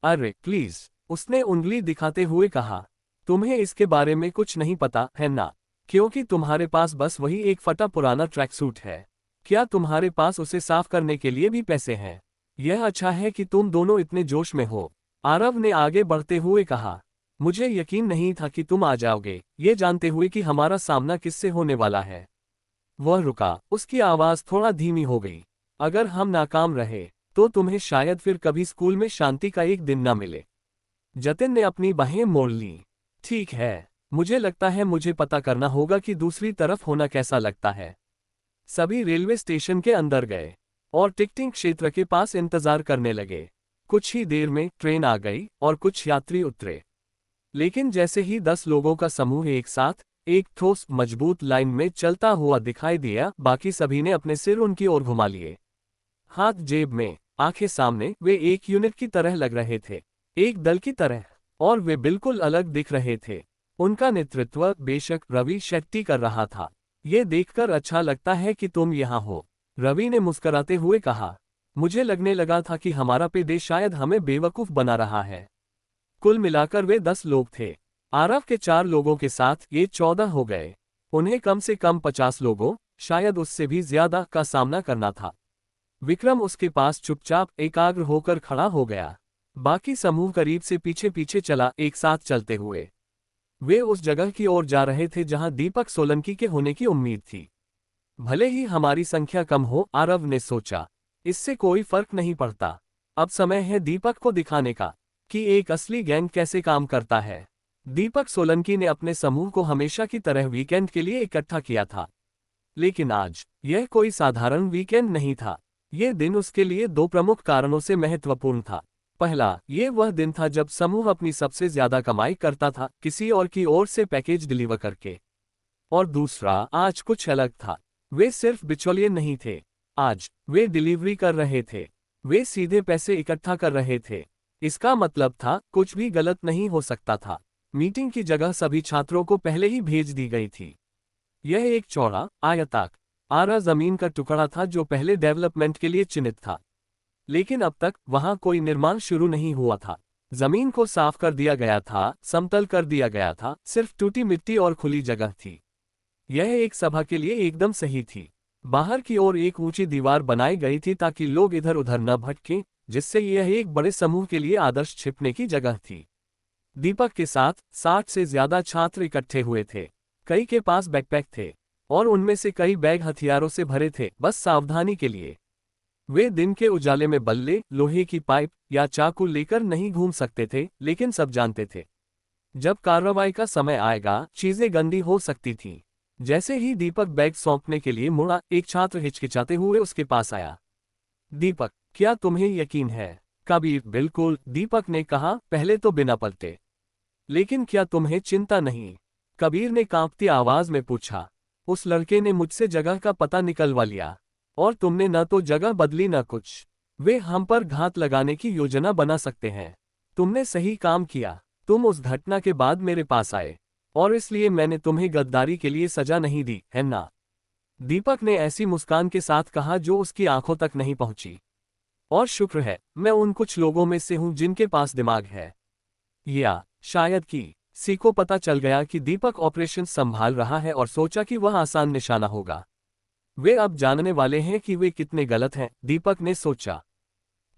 अरे प्लीज, उसने उंगली दिखाते हुए कहा। तुम्हें इसके बारे में कुछ नहीं पता है ना, क्योंकि तुम्हारे पास बस वही एक फटा पुराना ट्रैक सूट है। क्या तुम्हारे पास उसे साफ करने के लिए भी पैसे हैं? यह अच्छा है कि तुम दोनों इतने जोश में हो, आरव ने आगे बढ़ते हुए कहा। मुझे यकीन नहीं था कि तुम आ जाओगे, ये जानते हुए कि हमारा सामना किससे होने वाला है। वह रुका, उसकी आवाज थोड़ा धीमी हो गई। अगर हम नाकाम रहे तो तुम्हें शायद फिर कभी स्कूल में शांति का एक दिन न मिले। जतिन ने अपनी बाहें मोड़ लीं। ठीक है, मुझे लगता है मुझे पता करना होगा कि दूसरी तरफ होना कैसा लगता है। सभी रेलवे स्टेशन के अंदर गए और टिकटिंग क्षेत्र के पास इंतजार करने लगे। कुछ ही देर में ट्रेन आ गई और कुछ यात्री उतरे। लेकिन जैसे ही 10 लोगों का समूह एक साथ एक ठोस मजबूत लाइन में चलता हुआ दिखाई दिया, बाकी सभी ने अपने सिर उनकी ओर घुमा लिए। हाथ जेब में, आंखें सामने, वे एक यूनिट की तरह लग रहे थे, एक दल की तरह। और वे बिल्कुल अलग दिख रहे थे। उनका नेतृत्व बेशक रवि शेट्टी कर रहा था। ये देखकर अच्छा लगता है कि तुम यहाँ हो, रवि ने मुस्कुराते हुए कहा। मुझे लगने लगा था कि हमारा पेडे शायद हमें बेवकूफ बना रहा है। कुल मिलाकर वे 10 लोग थे। आरव के 4 लोगों के साथ ये 14 हो गए। उन्हें कम से कम 50 लोगों, शायद उससे भी ज्यादा, का सामना करना था। विक्रम उसके पास चुपचाप एकाग्र होकर खड़ा हो गया। बाकी समूह करीब से पीछे पीछे चला, एक साथ चलते हुए। वे उस जगह की ओर जा रहे थे जहां दीपक सोलंकी के होने की उम्मीद थी। भले ही हमारी संख्या कम हो, आरव ने सोचा, इससे कोई फर्क नहीं पड़ता। अब समय है दीपक को दिखाने का कि एक असली गैंग कैसे काम करता है। दीपक सोलंकी ने अपने समूह को हमेशा की तरह वीकेंड के लिए इकट्ठा किया था। लेकिन आज यह कोई साधारण वीकेंड नहीं था। यह दिन उसके लिए 2 प्रमुख कारणों से महत्वपूर्ण था। पहला, ये वह दिन था जब समूह अपनी सबसे ज्यादा कमाई करता था, किसी और की ओर से पैकेज डिलीवर करके। और दूसरा, आज कुछ अलग था। वे सिर्फ बिचौलिए नहीं थे। आज वे डिलीवरी कर रहे थे। वे सीधे पैसे इकट्ठा कर रहे थे। इसका मतलब था कुछ भी गलत नहीं हो सकता था। मीटिंग की जगह सभी छात्रों को पहले ही भेज दी गई थी। यह एक चौड़ा, आयताकार जमीन का टुकड़ा था जो पहले डेवलपमेंट के लिए चिन्हित था। लेकिन अब तक वहां कोई निर्माण शुरू नहीं हुआ था। जमीन को साफ कर दिया गया था, समतल कर दिया गया था, सिर्फ टूटी मिट्टी और खुली जगह थी। यह एक सभा के लिए एकदम सही थी। बाहर की ओर एक ऊंची दीवार बनाई गई थी ताकि लोग इधर उधर न भटकें, जिससे यह एक बड़े समूह के लिए आदर्श छिपने की जगह थी। दीपक के साथ 60 से ज्यादा छात्र इकट्ठे हुए थे। कई के पास बैकपैक थे और उनमें से कई बैग हथियारों से भरे थे, बस सावधानी के लिए। वे दिन के उजाले में बल्ले, लोहे की पाइप या चाकू लेकर नहीं घूम सकते थे, लेकिन सब जानते थे जब कार्रवाई का समय आएगा चीजें गंदी हो सकती थीं। जैसे ही दीपक बैग सौंपने के लिए मुड़ा, एक छात्र हिचकिचाते हुए उसके पास आया। दीपक, क्या तुम्हें यकीन है? कबीर, बिल्कुल, दीपक ने कहा, पहले तो बिना पलटे। लेकिन क्या तुम्हें चिंता नहीं? कबीर ने कांपती आवाज में पूछा। उस लड़के ने मुझसे जगह का पता निकलवा लिया और तुमने न तो जगह बदली न कुछ। वे हम पर घात लगाने की योजना बना सकते हैं। तुमने सही काम किया। तुम उस घटना के बाद मेरे पास आए और इसलिए मैंने तुम्हें गद्दारी के लिए सजा नहीं दी, है ना? दीपक ने ऐसी मुस्कान के साथ कहा जो उसकी आंखों तक नहीं पहुंची। और शुक्र है मैं उन कुछ लोगों में से हूं जिनके पास दिमाग है। या शायद किसी को पता चल गया कि दीपक ऑपरेशन संभाल रहा है और सोचा कि वह आसान निशाना होगा। वे अब जानने वाले हैं कि वे कितने गलत हैं, दीपक ने सोचा।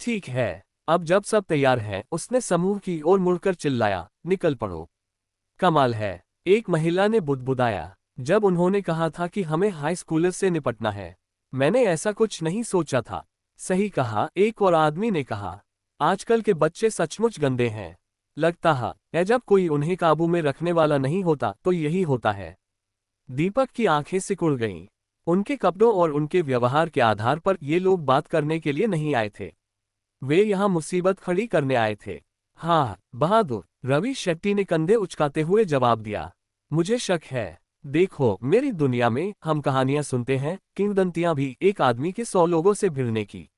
ठीक है, अब जब सब तैयार है, उसने समूह की ओर मुड़कर चिल्लाया, निकल पड़ो। कमाल है, एक महिला ने बुदबुदाया। जब उन्होंने कहा था कि हमें हाई स्कूलर से निपटना है, मैंने ऐसा कुछ नहीं सोचा था। सही कहा, एक और आदमी ने कहा। आजकल के बच्चे सचमुच गंदे हैं। लगता है जब कोई उन्हें काबू में रखने वाला नहीं होता तो यही होता है। दीपक की आंखें सिकुड़ गईं। उनके कपड़ों और उनके व्यवहार के आधार पर ये लोग बात करने के लिए नहीं आए थे। वे यहाँ मुसीबत खड़ी करने आए थे। हाँ बहादुर, रवि शेट्टी ने कंधे उचकाते हुए जवाब दिया। मुझे शक है। देखो, मेरी दुनिया में हम कहानियां सुनते हैं, किंवदंतियां भी, एक आदमी के 100 लोगों से भिड़ने की।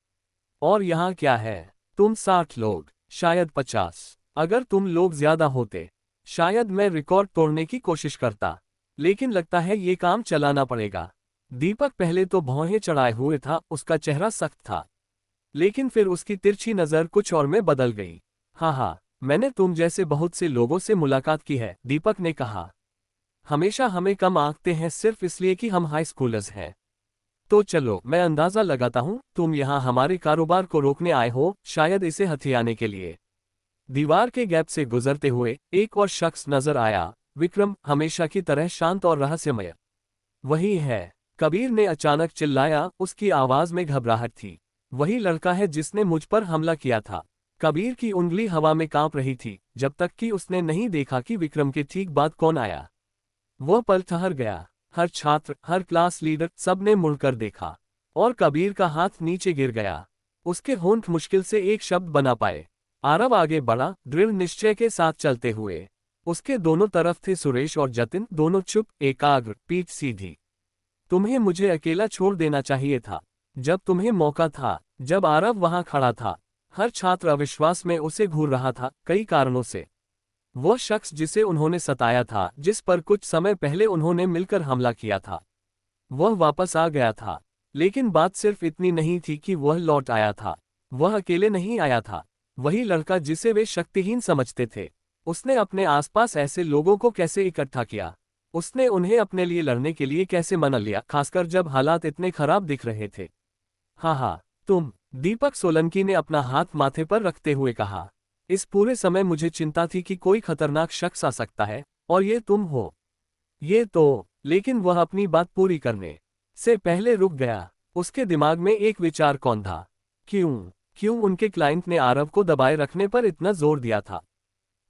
और यहाँ क्या है, तुम 60 लोग, शायद 50। अगर तुम लोग ज्यादा होते शायद मैं रिकॉर्ड तोड़ने की कोशिश करता। लेकिन लगता है ये काम चलाना पड़ेगा। दीपक पहले तो भौहें चढ़ाए हुए था, उसका चेहरा सख्त था। लेकिन फिर उसकी तिरछी नजर कुछ और में बदल गई। हाँ, मैंने तुम जैसे बहुत से लोगों से मुलाकात की है, दीपक ने कहा। हमेशा हमें कम आंकते हैं सिर्फ इसलिए कि हम हाई स्कूलर्स हैं। तो चलो, मैं अंदाजा लगाता हूं तुम यहाँ हमारे कारोबार को रोकने आए हो, शायद इसे हथियाने के लिए। दीवार के गैप से गुजरते हुए एक और शख्स नजर आया, विक्रम, हमेशा की तरह शांत और रहस्यमय। वही है, कबीर ने अचानक चिल्लाया, उसकी आवाज में घबराहट थी। वही लड़का है जिसने मुझ पर हमला किया था। कबीर की उंगली हवा में कांप रही थी, जब तक कि उसने नहीं देखा कि विक्रम के ठीक बाद कौन आया। वह पल ठहर गया। हर छात्र, हर क्लास लीडर, सब ने मुड़कर देखा। और कबीर का हाथ नीचे गिर गया। उसके होंठ मुश्किल से एक शब्द बना पाए। आरव आगे बढ़ा, दृढ़ निश्चय के साथ चलते हुए। उसके दोनों तरफ थे सुरेश और जतिन, दोनों चुप, एकाग्र, पीठ सीधी। तुम्हें मुझे अकेला छोड़ देना चाहिए था जब तुम्हें मौका था। जब आरव वहां खड़ा था, हर छात्र अविश्वास में उसे घूर रहा था, कई कारणों से। वो शख्स जिसे उन्होंने सताया था, जिस पर कुछ समय पहले उन्होंने मिलकर हमला किया था, वह वापस आ गया था। लेकिन बात सिर्फ इतनी नहीं थी कि वह लौट आया था। वह अकेले नहीं आया था। वही लड़का जिसे वे शक्तिहीन समझते थे, उसने अपने आसपास ऐसे लोगों को कैसे इकट्ठा किया? उसने उन्हें अपने लिए लड़ने के लिए कैसे मना लिया, खासकर जब हालात इतने खराब दिख रहे थे? हाँ हाँ, तुम। दीपक सोलंकी ने अपना हाथ माथे पर रखते हुए कहा। इस पूरे समय मुझे चिंता थी कि कोई खतरनाक शख्स आ सकता है, और ये तुम हो। ये तो। लेकिन वह अपनी बात पूरी करने से पहले रुक गया। उसके दिमाग में एक विचार कौन था? क्यों क्यों उनके क्लाइंट ने आरव को दबाए रखने पर इतना जोर दिया था?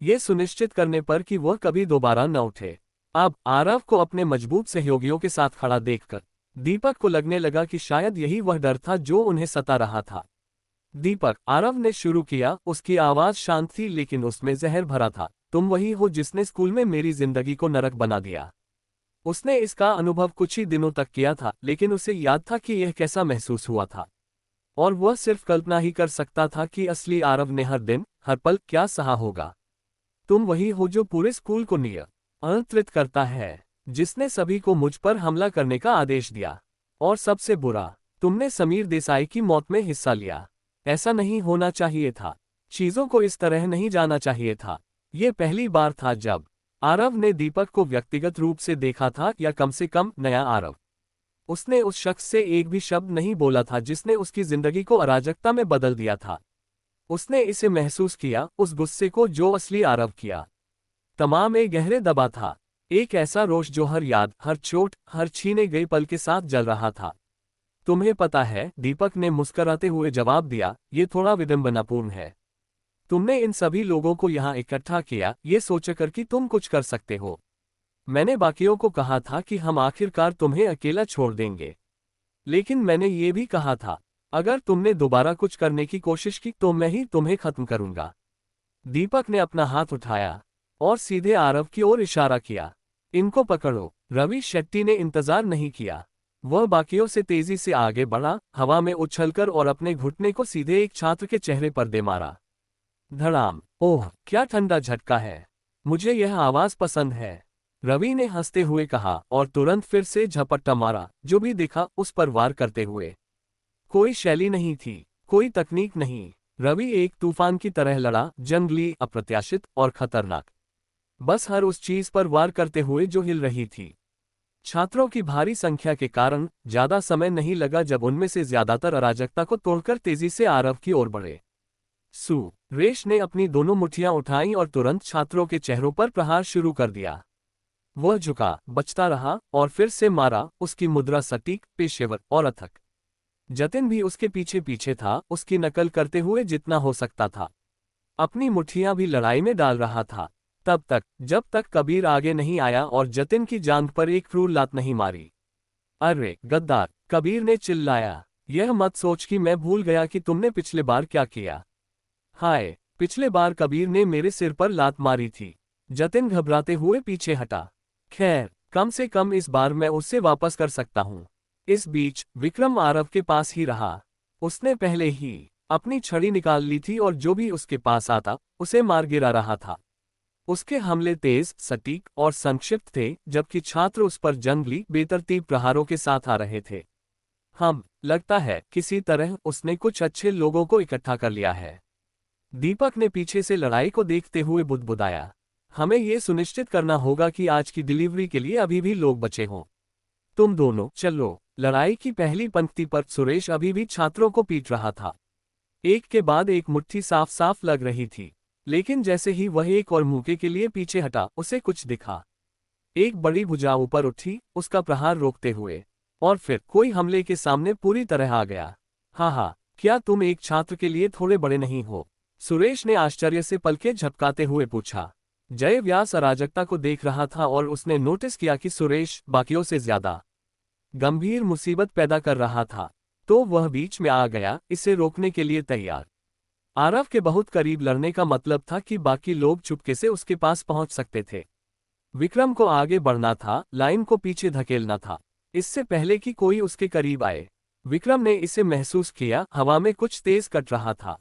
ये सुनिश्चित करने पर कि वह कभी दोबारा न उठे। अब आरव को अपने मजबूत सहयोगियों के साथ खड़ा देखकर दीपक को लगने लगा कि शायद यही वह डर था जो उन्हें सता रहा था। दीपक, आरव ने शुरू किया। उसकी आवाज शांत थी लेकिन उसमें जहर भरा था। तुम वही हो जिसने स्कूल में मेरी जिंदगी को नरक बना दिया। उसने इसका अनुभव कुछ ही दिनों तक किया था, लेकिन उसे याद था कि यह कैसा महसूस हुआ था। और वह सिर्फ कल्पना ही कर सकता था कि असली आरव ने हर दिन, हर पल क्या सहा होगा। तुम वही हो जो पूरे स्कूल को नियंत्रित करता है, जिसने सभी को मुझ पर हमला करने का आदेश दिया। और सबसे बुरा, तुमने समीर देसाई की मौत में हिस्सा लिया। ऐसा नहीं होना चाहिए था। चीजों को इस तरह नहीं जाना चाहिए था। यह पहली बार था जब आरव ने दीपक को व्यक्तिगत रूप से देखा था, या कम से कम नया आरव। उसने उस शख्स से एक भी शब्द नहीं बोला था जिसने उसकी जिंदगी को अराजकता में बदल दिया था। उसने इसे महसूस किया, उस गुस्से को जो असली आरव किया तमाम एक गहरे दबा था। एक ऐसा रोष जो हर याद, हर चोट, हर छीने गई पल के साथ जल रहा था। तुम्हें पता है, दीपक ने मुस्कराते हुए जवाब दिया, ये थोड़ा विडंबनापूर्ण है। तुमने इन सभी लोगों को यहाँ इकट्ठा किया, ये सोचकर कि तुम कुछ कर सकते हो। मैंने बाकियों को कहा था कि हम आखिरकार तुम्हें अकेला छोड़ देंगे। लेकिन मैंने ये भी कहा था, अगर तुमने दोबारा कुछ करने की कोशिश की तो मैं ही तुम्हें खत्म करूंगा। दीपक ने अपना हाथ उठाया और सीधे आरव की ओर इशारा किया। इनको पकड़ो। रवि शेट्टी ने इंतजार नहीं किया। वह बाकियों से तेजी से आगे बढ़ा, हवा में उछलकर और अपने घुटने को सीधे एक छात्र के चेहरे पर दे मारा। धड़ाम। ओह, क्या ठंडा झटका है। मुझे यह आवाज पसंद है, रवि ने हंसते हुए कहा, और तुरंत फिर से झपट्टा मारा। जो भी दिखा उस पर वार करते हुए। कोई शैली नहीं थी, कोई तकनीक नहीं। रवि एक तूफान की तरह लड़ा, जंगली, अप्रत्याशित और खतरनाक। बस हर उस चीज पर वार करते हुए जो हिल रही थी। छात्रों की भारी संख्या के कारण ज्यादा समय नहीं लगा जब उनमें से ज्यादातर अराजकता को तोड़कर तेजी से आरव की ओर बढ़े। सुरेश ने अपनी दोनों मुट्ठियां उठाईं और तुरंत छात्रों के चेहरों पर प्रहार शुरू कर दिया। वह झुका, बचता रहा और फिर से मारा, उसकी मुद्रा सटीक, पेशेवर और अथक। जतिन भी उसके पीछे पीछे था, उसकी नकल करते हुए जितना हो सकता था। अपनी मुट्ठियां भी लड़ाई में डाल रहा था, तब तक जब तक कबीर आगे नहीं आया और जतिन की जांघ पर एक क्रूर लात नहीं मारी। अरे गद्दार, कबीर ने चिल्लाया, यह मत सोच कि मैं भूल गया कि तुमने पिछले बार क्या किया। हाय, पिछले बार कबीर ने मेरे सिर पर लात मारी थी। जतिन घबराते हुए पीछे हटा। खैर, कम से कम इस बार मैं उससे वापस कर सकता हूँ। इस बीच विक्रम आरव के पास ही रहा। उसने पहले ही अपनी छड़ी निकाल ली थी और जो भी उसके पास आता उसे मार गिरा रहा था। उसके हमले तेज, सटीक और संक्षिप्त थे, जबकि छात्र उस पर जंगली, बेतरतीब प्रहारों के साथ आ रहे थे। लगता है किसी तरह उसने कुछ अच्छे लोगों को इकट्ठा कर लिया है। दीपक ने पीछे से लड़ाई को देखते हुए बुदबुदाया। हमें यह सुनिश्चित करना होगा कि आज की डिलीवरी के लिए अभी भी लोग बचे हों। तुम दोनों चलो। लड़ाई की पहली पंक्ति पर सुरेश अभी भी छात्रों को पीट रहा था। एक के बाद एक मुट्ठी साफ साफ लग रही थी, लेकिन जैसे ही वह एक और मौके के लिए पीछे हटा, उसे कुछ दिखा। एक बड़ी भुजा ऊपर उठी, उसका प्रहार रोकते हुए, और फिर कोई हमले के सामने पूरी तरह आ गया। हाँ, क्या तुम एक छात्र के लिए थोड़े बड़े नहीं हो? सुरेश ने आश्चर्य से पलकें झपकाते हुए पूछा। जय व्यास अराजकता को देख रहा था और उसने नोटिस किया कि सुरेश बाकियों से ज्यादा गंभीर मुसीबत पैदा कर रहा था, तो वह बीच में आ गया, इसे रोकने के लिए तैयार। आरव के बहुत करीब लड़ने का मतलब था कि बाकी लोग चुपके से उसके पास पहुंच सकते थे। विक्रम को आगे बढ़ना था, लाइन को पीछे धकेलना था, इससे पहले कि कोई उसके करीब आए। विक्रम ने इसे महसूस किया, हवा में कुछ तेज कट रहा था।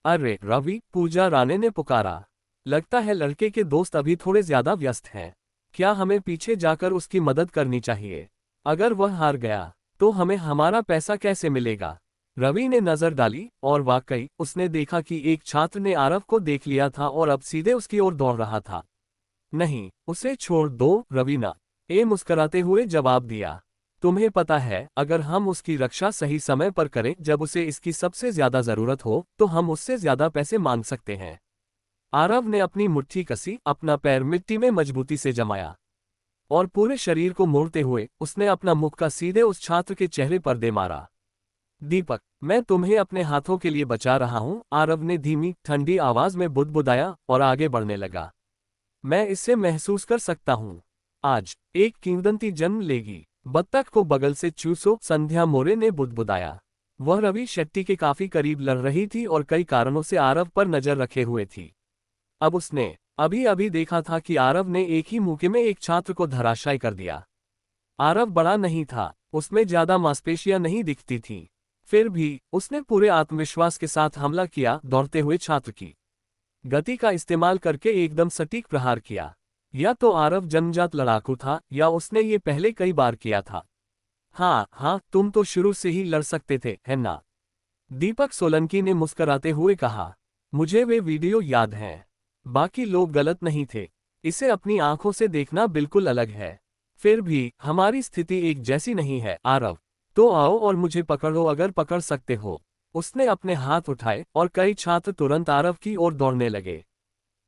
अरे रवि, पूजा राणे ने पुकारा। लगता है लड़के के दोस्त अभी थोड़े ज्यादा व्यस्त हैं। क्या हमें पीछे जाकर उसकी मदद करनी चाहिए? अगर वह हार गया तो हमें हमारा पैसा कैसे मिलेगा? रवि ने नजर डाली और वाकई उसने देखा कि एक छात्र ने आरव को देख लिया था और अब सीधे उसकी ओर दौड़ रहा था। नहीं, उसे छोड़ दो, रवीना ए मुस्कुराते हुए जवाब दिया। तुम्हें पता है, अगर हम उसकी रक्षा सही समय पर करें, जब उसे इसकी सबसे ज्यादा जरूरत हो, तो हम उससे ज्यादा पैसे मांग सकते हैं। आरव ने अपनी मुट्ठी कसी, अपना पैर मिट्टी में मजबूती से जमाया और पूरे शरीर को मोड़ते हुए उसने अपना मुक्का सीधे उस छात्र के चेहरे पर दे मारा। दीपक, मैं तुम्हें अपने हाथों के लिए बचा रहा हूं, आरव ने धीमी ठंडी आवाज में बुदबुदाया और आगे बढ़ने लगा। मैं इससे महसूस कर सकता हूं। आज एक किंवदंती जन्म लेगी। बत्तख को बगल से चूसो, संध्या मोरे ने बुदबुदाया। वह रवि शेट्टी के काफी करीब लड़ रही थी और कई कारणों से आरव पर नजर रखे हुए थी। अब उसने अभी अभी देखा था कि आरव ने एक ही मौके में एक छात्र को धराशायी कर दिया। आरव बड़ा नहीं था, उसमें ज्यादा मांसपेशियां नहीं दिखती थीं। फिर भी उसने पूरे आत्मविश्वास के साथ हमला किया, दौड़ते हुए छात्र की गति का इस्तेमाल करके एकदम सटीक प्रहार किया। या तो आरव जन्मजात लड़ाकू था या उसने ये पहले कई बार किया था। हाँ हाँ, तुम तो शुरू से ही लड़ सकते थे, है ना? दीपक सोलंकी ने मुस्कुराते हुए कहा। मुझे वे वीडियो याद हैं। बाकी लोग गलत नहीं थे। इसे अपनी आंखों से देखना बिल्कुल अलग है। फिर भी हमारी स्थिति एक जैसी नहीं है, आरव। तो आओ और मुझे पकड़ो अगर पकड़ सकते हो। उसने अपने हाथ उठाए और कई छात्र तुरंत आरव की ओर दौड़ने लगे।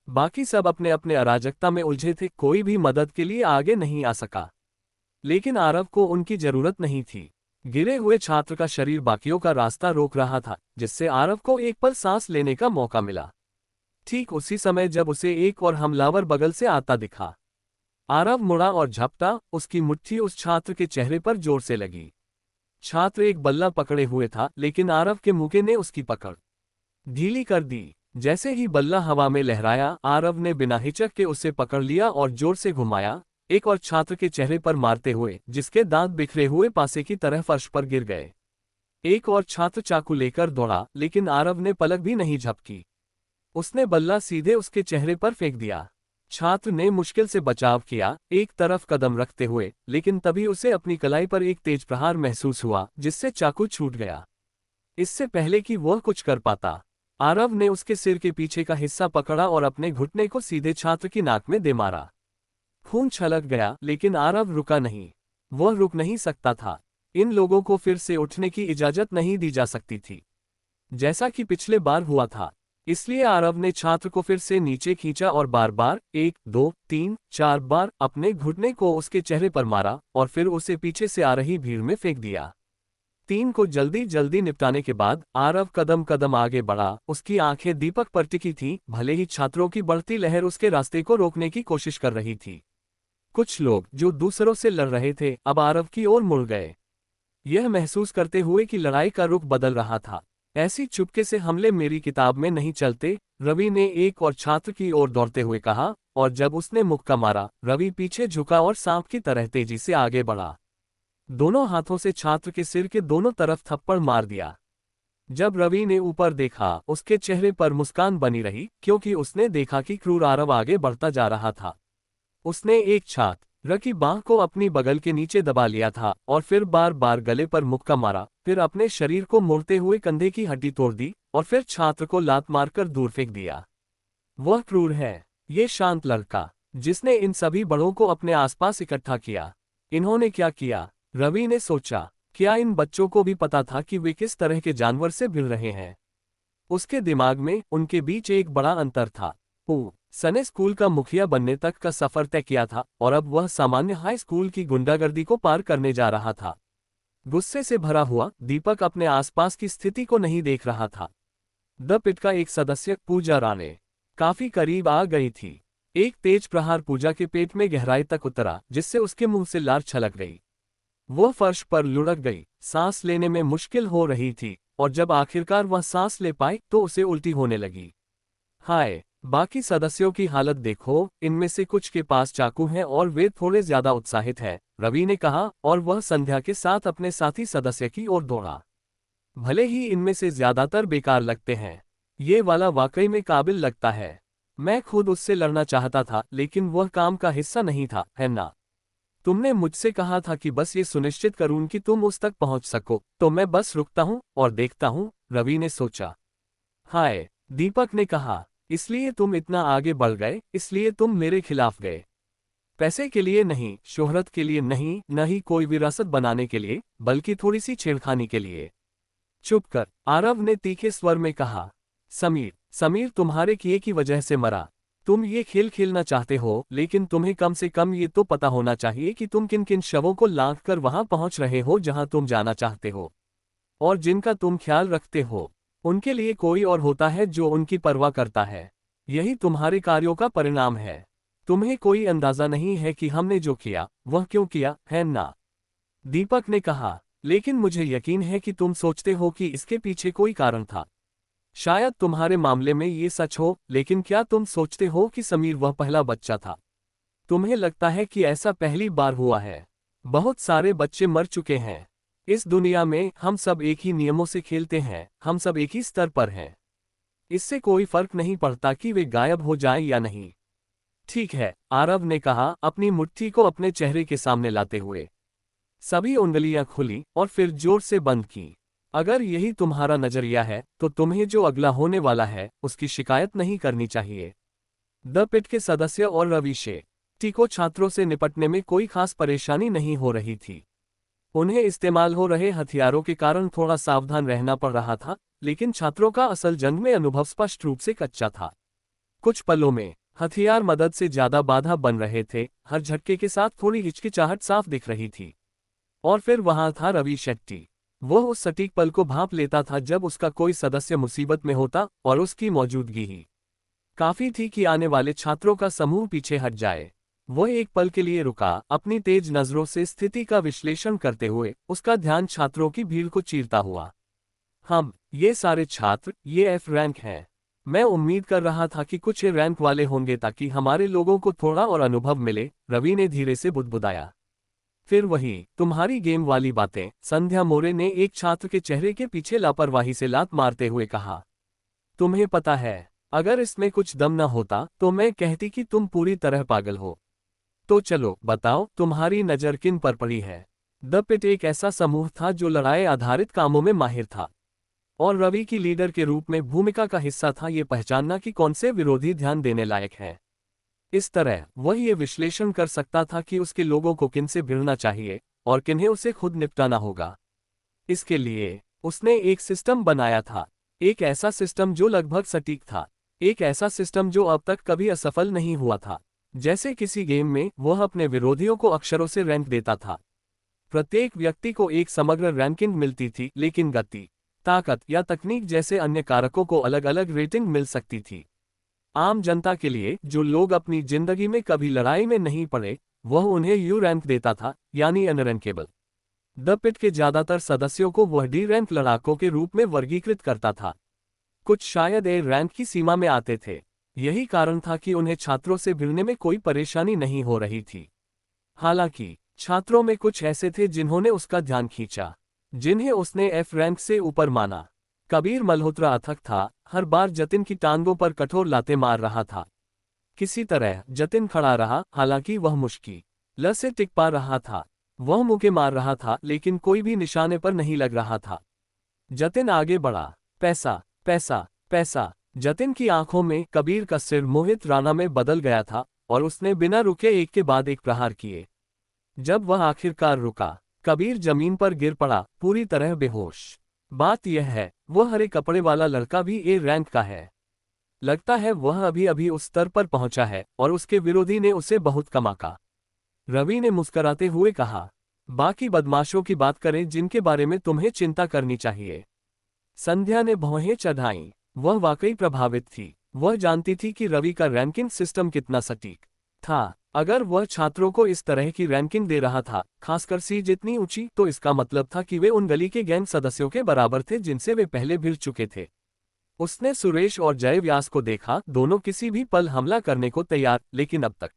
बाकी सब अपने अपने अराजकता में उलझे थे, कोई भी मदद के लिए आगे नहीं आ सका। लेकिन आरव को उनकी जरूरत नहीं थी। गिरे हुए छात्र का शरीर बाकियों का रास्ता रोक रहा था, जिससे आरव को एक पल सांस लेने का मौका मिला। ठीक उसी समय जब उसे एक और हमलावर बगल से आता दिखा, आरव मुड़ा और झपटा, उसकी मुट्ठी उस छात्र के चेहरे पर जोर से लगी। छात्र एक बल्ला पकड़े हुए था, लेकिन आरव के मुके ने उसकी पकड़ ढीली कर दी। जैसे ही बल्ला हवा में लहराया, आरव ने बिना हिचक के उसे पकड़ लिया और जोर से घुमाया, एक और छात्र के चेहरे पर मारते हुए, जिसके दांत बिखरे हुए पासे की तरह फर्श पर गिर गए। एक और छात्र चाकू लेकर दौड़ा, लेकिन आरव ने पलक भी नहीं झपकी। उसने बल्ला सीधे उसके चेहरे पर फेंक दिया। छात्र ने मुश्किल से बचाव किया, एक तरफ कदम रखते हुए, लेकिन तभी उसे अपनी कलाई पर एक तेज प्रहार महसूस हुआ, जिससे चाकू छूट गया। इससे पहले कि वह कुछ कर पाता, आरव ने उसके सिर के पीछे का हिस्सा पकड़ा और अपने घुटने को सीधे छात्र की नाक में दे मारा। खून छलक गया, लेकिन आरव रुका नहीं। वह रुक नहीं सकता था। इन लोगों को फिर से उठने की इजाजत नहीं दी जा सकती थी, जैसा कि पिछले बार हुआ था। इसलिए आरव ने छात्र को फिर से नीचे खींचा और बार बार 1, 2, 3, 4 बार अपने घुटने को उसके चेहरे पर मारा और फिर उसे पीछे से आ रही भीड़ में फेंक दिया। 3 को जल्दी जल्दी निपटाने के बाद आरव कदम कदम आगे बढ़ा। उसकी आंखें दीपक पर टिकी थीं, भले ही छात्रों की बढ़ती लहर उसके रास्ते को रोकने की कोशिश कर रही थी। कुछ लोग जो दूसरों से लड़ रहे थे, अब आरव की ओर मुड़ गए, यह महसूस करते हुए कि लड़ाई का रुख बदल रहा था। ऐसी चुपके से हमले मेरी किताब में नहीं चलते, रवि ने एक और छात्र की ओर दौड़ते हुए कहा, और जब उसने मुक्का मारा, रवि पीछे झुका और सांप की तरह तेजी से आगे बढ़ा। दोनों हाथों से छात्र के सिर के दोनों तरफ थप्पड़ मार दिया। जब रवि ने ऊपर देखा, उसके चेहरे पर मुस्कान बनी रही, क्योंकि उसने देखा कि क्रूर आरव आगे बढ़ता जा रहा था। उसने एक छात्र की बांह को अपनी बगल के नीचे दबा लिया था और फिर बार बार गले पर मुक्का मारा, फिर अपने शरीर को मोड़ते हुए कंधे की हड्डी तोड़ दी और फिर छात्र को लात मारकर दूर फेंक दिया। वह क्रूर है, ये शांत लड़का, जिसने इन सभी बड़ों को अपने आसपास इकट्ठा किया। इन्होंने क्या किया? रवि ने सोचा। क्या इन बच्चों को भी पता था कि वे किस तरह के जानवर से भिड़ रहे हैं? उसके दिमाग में उनके बीच एक बड़ा अंतर था। सने स्कूल का मुखिया बनने तक का सफर तय किया था और अब वह सामान्य हाई स्कूल की गुंडागर्दी को पार करने जा रहा था। गुस्से से भरा हुआ दीपक अपने आसपास की स्थिति को नहीं देख रहा था। द पिट का एक सदस्य, पूजा राणे, काफी करीब आ गई थी। एक तेज प्रहार पूजा के पेट में गहराई तक उतरा, जिससे उसके मुंह से लार छलक गई। वह फर्श पर लुढ़क गई, सांस लेने में मुश्किल हो रही थी, और जब आखिरकार वह सांस ले पाई तो उसे उल्टी होने लगी। हाय, बाकी सदस्यों की हालत देखो, इनमें से कुछ के पास चाकू हैं और वे थोड़े ज्यादा उत्साहित हैं, रवि ने कहा, और वह संध्या के साथ अपने साथी सदस्य की ओर दौड़ा। भले ही इनमें से ज्यादातर बेकार लगते हैं, ये वाला वाकई में काबिल लगता है। मैं खुद उससे लड़ना चाहता था, लेकिन वह काम का हिस्सा नहीं था, है ना? तुमने मुझसे कहा था कि बस ये सुनिश्चित करूं कि तुम उस तक पहुंच सको, तो मैं बस रुकता हूं और देखता हूं, रवि ने सोचा। हाय, दीपक ने कहा, इसलिए तुम इतना आगे बढ़ गए, इसलिए तुम मेरे खिलाफ गए। पैसे के लिए नहीं, शोहरत के लिए नहीं, न ही कोई विरासत बनाने के लिए, बल्कि थोड़ी सी छेड़खानी के लिए। चुप कर, आरव ने तीखे स्वर में कहा। समीर, समीर तुम्हारे किए की वजह से मरा। तुम ये खेल खेलना चाहते हो, लेकिन तुम्हें कम से कम ये तो पता होना चाहिए कि तुम किन किन शवों को लांघ कर वहां पहुंच रहे हो जहां तुम जाना चाहते हो। और जिनका तुम ख्याल रखते हो, उनके लिए कोई और होता है जो उनकी परवाह करता है। यही तुम्हारे कार्यों का परिणाम है। तुम्हें कोई अंदाजा नहीं है कि हमने जो किया वह क्यों किया है ना? दीपक ने कहा, लेकिन मुझे यकीन है कि तुम सोचते हो कि इसके पीछे कोई कारण था। शायद तुम्हारे मामले में ये सच हो, लेकिन क्या तुम सोचते हो कि समीर वह पहला बच्चा था? तुम्हें लगता है कि ऐसा पहली बार हुआ है? बहुत सारे बच्चे मर चुके हैं। इस दुनिया में हम सब एक ही नियमों से खेलते हैं, हम सब एक ही स्तर पर हैं। इससे कोई फर्क नहीं पड़ता कि वे गायब हो जाएं या नहीं। ठीक है, आरव ने कहा, अपनी मुट्ठी को अपने चेहरे के सामने लाते हुए। सभी उंगलियां खुली और फिर जोर से बंद की। अगर यही तुम्हारा नजरिया है, तो तुम्हें जो अगला होने वाला है उसकी शिकायत नहीं करनी चाहिए। द पिट के सदस्य और रवि शेट्टी को छात्रों से निपटने में कोई खास परेशानी नहीं हो रही थी। उन्हें इस्तेमाल हो रहे हथियारों के कारण थोड़ा सावधान रहना पड़ रहा था, लेकिन छात्रों का असल जंग में अनुभव स्पष्ट रूप से कच्चा था। कुछ पलों में हथियार मदद से ज्यादा बाधा बन रहे थे, हर झटके के साथ थोड़ी हिचकिचाहट साफ दिख रही थी। और फिर वहां था रवि शेट्टी। वह उस सटीक पल को भांप लेता था जब उसका कोई सदस्य मुसीबत में होता, और उसकी मौजूदगी ही काफी थी कि आने वाले छात्रों का समूह पीछे हट जाए। वह एक पल के लिए रुका, अपनी तेज नजरों से स्थिति का विश्लेषण करते हुए, उसका ध्यान छात्रों की भीड़ को चीरता हुआ। ये सारे छात्र, ये एफ रैंक हैं। मैं उम्मीद कर रहा था कि कुछ ए रैंक वाले होंगे ताकि हमारे लोगों को थोड़ा और अनुभव मिले, रवि ने धीरे से बुदबुदाया। फिर वही तुम्हारी गेम वाली बातें, संध्या मोरे ने एक छात्र के चेहरे के पीछे लापरवाही से लात मारते हुए कहा। तुम्हें पता है, अगर इसमें कुछ दम न होता तो मैं कहती कि तुम पूरी तरह पागल हो। तो चलो बताओ, तुम्हारी नज़र किन पर पड़ी है? द पिट एक ऐसा समूह था जो लड़ाई आधारित कामों में माहिर था, और रवि की लीडर के रूप में भूमिका का हिस्सा था ये पहचानना कि कौन से विरोधी ध्यान देने लायक हैं। इस तरह वह ये विश्लेषण कर सकता था कि उसके लोगों को किन से भिड़ना चाहिए और किन्हें उसे खुद निपटाना होगा। इसके लिए उसने एक सिस्टम बनाया था, एक ऐसा सिस्टम जो लगभग सटीक था, एक ऐसा सिस्टम जो अब तक कभी असफल नहीं हुआ था। जैसे किसी गेम में वह अपने विरोधियों को अक्षरों से रैंक देता था। प्रत्येक व्यक्ति को एक समग्र रैंकिंग मिलती थी, लेकिन गति, ताकत या तकनीक जैसे अन्य कारकों को अलग अलग रेटिंग मिल सकती थी। आम जनता के लिए, जो लोग अपनी जिंदगी में कभी लड़ाई में नहीं पड़े, वह उन्हें यू रैंक देता था, यानी अनरैंकेबल। द पिट के ज्यादातर सदस्यों को वह डी रैंक लड़ाकों के रूप में वर्गीकृत करता था। कुछ शायद ए रैंक की सीमा में आते थे। यही कारण था कि उन्हें छात्रों से भिड़ने में कोई परेशानी नहीं हो रही थी। हालांकि छात्रों में कुछ ऐसे थे जिन्होंने उसका ध्यान खींचा, जिन्हें उसने एफ रैंक से ऊपर माना। कबीर मल्होत्रा अथक था, हर बार जतिन की टांगों पर कठोर लाते मार रहा था। किसी तरह जतिन खड़ा रहा, हालांकि वह मुश्किल से टिक पा रहा था। वह मुक्के मार रहा था, लेकिन कोई भी निशाने पर नहीं लग रहा था। जतिन आगे बढ़ा। पैसा, पैसा, पैसा। जतिन की आंखों में कबीर का सिर मोहित राणा में बदल गया था, और उसने बिना रुके एक के बाद एक प्रहार किए। जब वह आखिरकार रुका, कबीर जमीन पर गिर पड़ा, पूरी तरह बेहोश। बात यह है, वह हरे कपड़े वाला लड़का भी ए रैंक का है। लगता है वह अभी अभी उस स्तर पर पहुंचा है, और उसके विरोधी ने उसे बहुत कम आंका। रवि ने मुस्कुराते हुए कहा, बाकी बदमाशों की बात करें जिनके बारे में तुम्हें चिंता करनी चाहिए। संध्या ने भौहें चढ़ाईं। वह वाकई प्रभावित थी। वह जानती थी कि रवि का रैंकिंग सिस्टम कितना सटीक था। अगर वह छात्रों को इस तरह की रैंकिंग दे रहा था, खासकर सी जितनी ऊंची, तो इसका मतलब था कि वे उन गली के गैंग सदस्यों के बराबर थे जिनसे वे पहले भिड़ चुके थे। उसने सुरेश और जय व्यास को देखा, दोनों किसी भी पल हमला करने को तैयार, लेकिन अब तक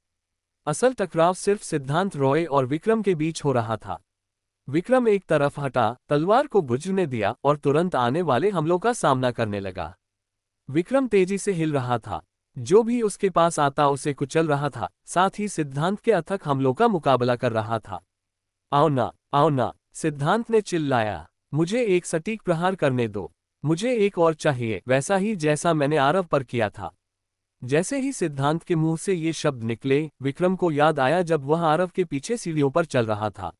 असल टकराव सिर्फ सिद्धांत रॉय और विक्रम के बीच हो रहा था। विक्रम एक तरफ हटा, तलवार को बुझने दिया और तुरंत आने वाले हमलों का सामना करने लगा। विक्रम तेजी से हिल रहा था, जो भी उसके पास आता उसे कुचल रहा था, साथ ही सिद्धांत के अथक हमलों का मुकाबला कर रहा था। आओ ना, आओ ना, सिद्धांत ने चिल्लाया। मुझे एक सटीक प्रहार करने दो। मुझे एक और चाहिए, वैसा ही जैसा मैंने आरव पर किया था। जैसे ही सिद्धांत के मुंह से ये शब्द निकले, विक्रम को याद आया जब वह आरव के पीछे सीढ़ियों पर चल रहा था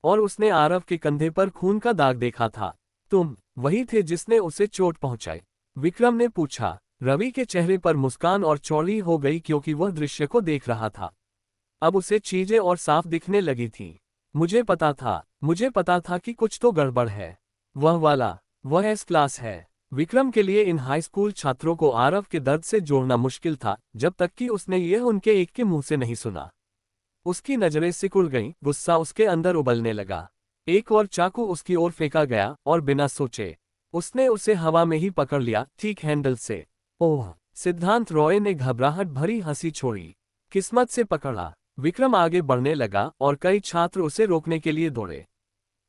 और उसने आरव के कंधे पर खून का दाग देखा था। तुम वही थे जिसने उसे चोट पहुंचाई? विक्रम ने पूछा। रवि के चेहरे पर मुस्कान और चौड़ी हो गई क्योंकि वह दृश्य को देख रहा था। अब उसे चीजें और साफ दिखने लगी थीं। मुझे पता था कि कुछ तो गड़बड़ है। वह एस क्लास है। विक्रम के लिए इन हाई स्कूल छात्रों को आरव के दर्द से जोड़ना मुश्किल था, जब तक कि उसने यह उनके एक के मुंह से नहीं सुना। उसकी नजरें सिकुड़ गईं, गुस्सा उसके अंदर उबलने लगा। एक और चाकू उसकी ओर फेंका गया और बिना सोचे उसने उसे हवा में ही पकड़ लिया, ठीक हैंडल से। ओह! सिद्धांत रॉय ने घबराहट भरी हंसी छोड़ी। किस्मत से पकड़ा। विक्रम आगे बढ़ने लगा और कई छात्र उसे रोकने के लिए दौड़े।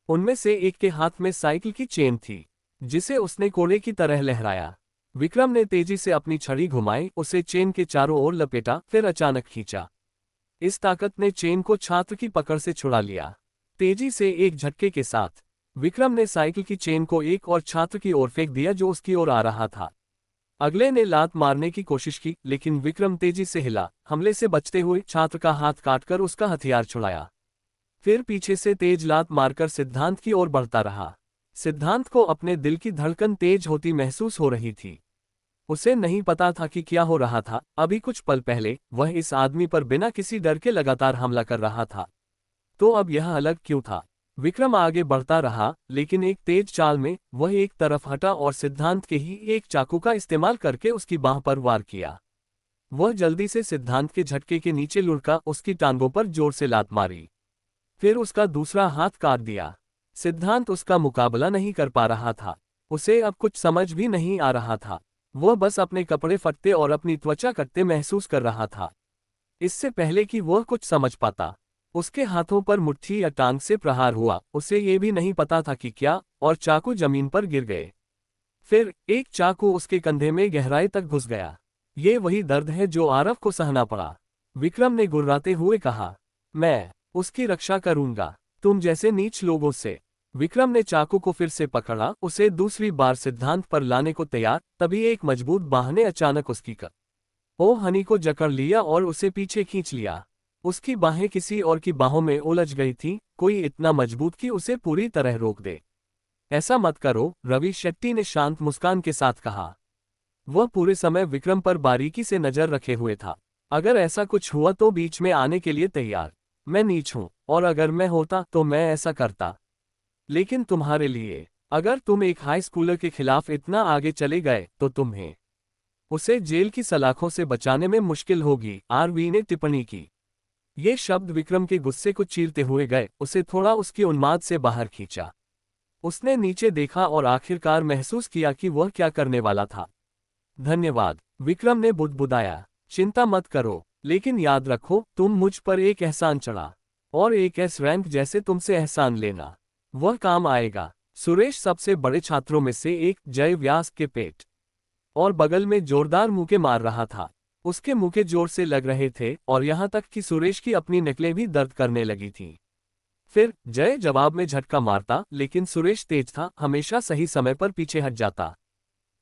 उनमें से एक के हाथ में साइकिल की चेन थी, जिसे उसने कोड़े की तरह लहराया। विक्रम ने तेजी से अपनी छड़ी घुमाई, उसे चेन के चारों ओर लपेटा, फिर अचानक खींचा। इस ताकत ने चेन को छात्र की पकड़ से छुड़ा लिया। तेजी से एक झटके के साथ विक्रम ने साइकिल की चेन को एक और छात्र की ओर फेंक दिया जो उसकी ओर आ रहा था। अगले ने लात मारने की कोशिश की, लेकिन विक्रम तेजी से हिला, हमले से बचते हुए छात्र का हाथ काटकर उसका हथियार छुड़ाया। फिर पीछे से तेज लात मारकर सिद्धांत की ओर बढ़ता रहा। सिद्धांत को अपने दिल की धड़कन तेज होती महसूस हो रही थी। उसे नहीं पता था कि क्या हो रहा था। अभी कुछ पल पहले वह इस आदमी पर बिना किसी डर के लगातार हमला कर रहा था, तो अब यह अलग क्यों था? विक्रम आगे बढ़ता रहा, लेकिन एक तेज चाल में वह एक तरफ हटा और सिद्धांत के ही एक चाकू का इस्तेमाल करके उसकी बांह पर वार किया। वह जल्दी से सिद्धांत के झटके के नीचे लुढ़का, उसकी टांगों पर जोर से लात मारी, फिर उसका दूसरा हाथ काट दिया। सिद्धांत उसका मुकाबला नहीं कर पा रहा था। उसे अब कुछ समझ भी नहीं आ रहा था। वह बस अपने कपड़े फटते और अपनी त्वचा कटते महसूस कर रहा था। इससे पहले कि वह कुछ समझ पाता, उसके हाथों पर मुट्ठी या टांग से प्रहार हुआ। उसे ये भी नहीं पता था कि क्या, और चाकू जमीन पर गिर गए। फिर एक चाकू उसके कंधे में गहराई तक घुस गया। ये वही दर्द है जो आरव को सहना पड़ा, विक्रम ने गुर्राते हुए कहा। मैं उसकी रक्षा करूंगा, तुम जैसे नीच लोगों से। विक्रम ने चाकू को फिर से पकड़ा, उसे दूसरी बार सिद्धांत पर लाने को तैयार, तभी एक मजबूत बाह ने अचानक उसकी हनी को जकड़ लिया और उसे पीछे खींच लिया। उसकी बाहें किसी और की बाहों में उलझ गई थीं, कोई इतना मजबूत कि उसे पूरी तरह रोक दे। ऐसा मत करो, रवि शेट्टी ने शांत मुस्कान के साथ कहा। वह पूरे समय विक्रम पर बारीकी से नजर रखे हुए था। अगर ऐसा कुछ हुआ तो बीच में आने के लिए तैयार। मैं नीच हूं, और अगर मैं होता तो मैं ऐसा करता। लेकिन तुम्हारे लिए, अगर तुम एक हाई स्कूलर के खिलाफ इतना आगे चले गए तो तुम्हें उसे जेल की सलाखों से बचाने में मुश्किल होगी, आरवी ने टिप्पणी की। ये शब्द विक्रम के गुस्से को चीरते हुए गए, उसे थोड़ा उसकी उन्माद से बाहर खींचा। उसने नीचे देखा और आखिरकार महसूस किया कि वह क्या करने वाला था। धन्यवाद, विक्रम ने बुदबुदाया। चिंता मत करो, लेकिन याद रखो तुम मुझ पर एक एहसान चढ़ा, और एक एस रैंक जैसे तुमसे एहसान लेना, वह काम आएगा। सुरेश सबसे बड़े छात्रों में से एक, जय व्यास के पेट और बगल में जोरदार मुक्के मार रहा था। उसके मुक्के जोर से लग रहे थे और यहां तक कि सुरेश की अपनी नकलें भी दर्द करने लगी थीं। फिर जय जवाब में झटका मारता, लेकिन सुरेश तेज था, हमेशा सही समय पर पीछे हट जाता।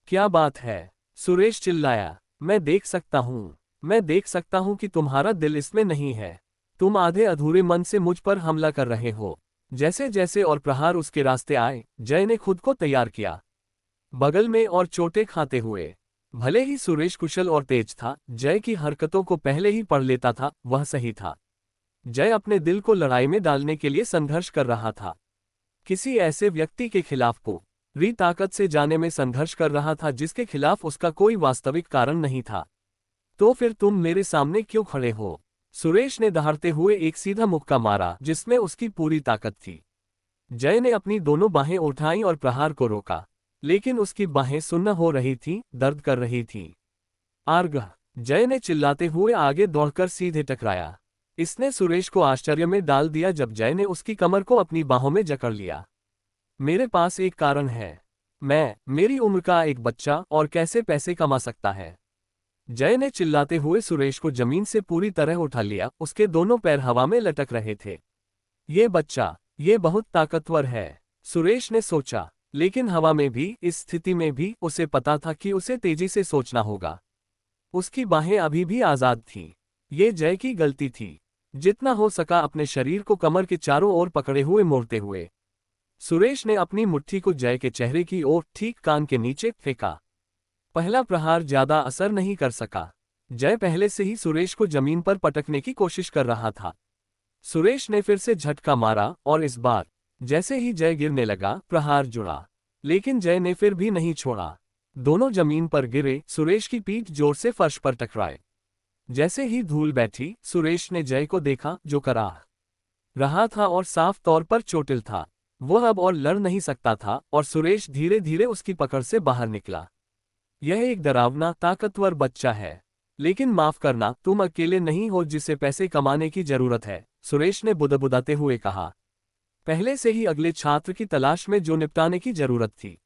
क्या बात है? सुरेश चिल्लाया। मैं देख सकता हूं कि तुम्हारा दिल इसमें नहीं है। तुम आधे अधूरे मन से मुझ पर हमला कर रहे हो। जैसे जैसे और प्रहार उसके रास्ते आए, जय ने खुद को तैयार किया, बगल में और चोटें खाते हुए। भले ही सुरेश कुशल और तेज था, जय की हरकतों को पहले ही पढ़ लेता था, वह सही था। जय अपने दिल को लड़ाई में डालने के लिए संघर्ष कर रहा था। किसी ऐसे व्यक्ति के खिलाफ पूरी ताकत से जाने में संघर्ष कर रहा था जिसके खिलाफ उसका कोई वास्तविक कारण नहीं था। तो फिर तुम मेरे सामने क्यों खड़े हो? सुरेश ने दहाड़ते हुए एक सीधा मुक्का मारा जिसमें उसकी पूरी ताकत थी। जय ने अपनी दोनों बाहें उठाईं और प्रहार को रोका, लेकिन उसकी बाहें सुन्न हो रही थीं, दर्द कर रही थीं। आर्ग! जय ने चिल्लाते हुए आगे दौड़कर सीधे टकराया। इसने सुरेश को आश्चर्य में डाल दिया जब जय ने उसकी कमर को अपनी बाहों में जकड़ लिया। मेरे पास एक कारण है। मेरी उम्र का एक बच्चा और कैसे पैसे कमा सकता है। जय ने चिल्लाते हुए सुरेश को जमीन से पूरी तरह उठा लिया, उसके दोनों पैर हवा में लटक रहे थे। ये बहुत ताकतवर है, सुरेश ने सोचा, लेकिन हवा में भी, इस स्थिति में भी, उसे पता था कि उसे तेजी से सोचना होगा। उसकी बाहें अभी भी आजाद थीं। ये जय की गलती थी। जितना हो सका अपने शरीर को कमर के चारों ओर पकड़े हुए मोड़ते हुए सुरेश ने अपनी मुट्ठी को जय के चेहरे की ओर ठीक कान के नीचे फेंका। पहला प्रहार ज्यादा असर नहीं कर सका। जय पहले से ही सुरेश को जमीन पर पटकने की कोशिश कर रहा था। सुरेश ने फिर से झटका मारा और इस बार जैसे ही जय गिरने लगा, प्रहार जुड़ा, लेकिन जय ने फिर भी नहीं छोड़ा। दोनों जमीन पर गिरे, सुरेश की पीठ जोर से फर्श पर टकराए। जैसे ही धूल बैठी, सुरेश ने जय को देखा, जो कराह रहा था और साफ तौर पर चोटिल था। वह अब और लड़ नहीं सकता था और सुरेश धीरे धीरे उसकी पकड़ से बाहर निकला। यह एक डरावना, ताकतवर बच्चा है, लेकिन माफ करना, तुम अकेले नहीं हो जिसे पैसे कमाने की जरूरत है, सुरेश ने बुदबुदाते हुए कहा। पहले से ही अगले छात्र की तलाश में जो निपटाने की जरूरत थी।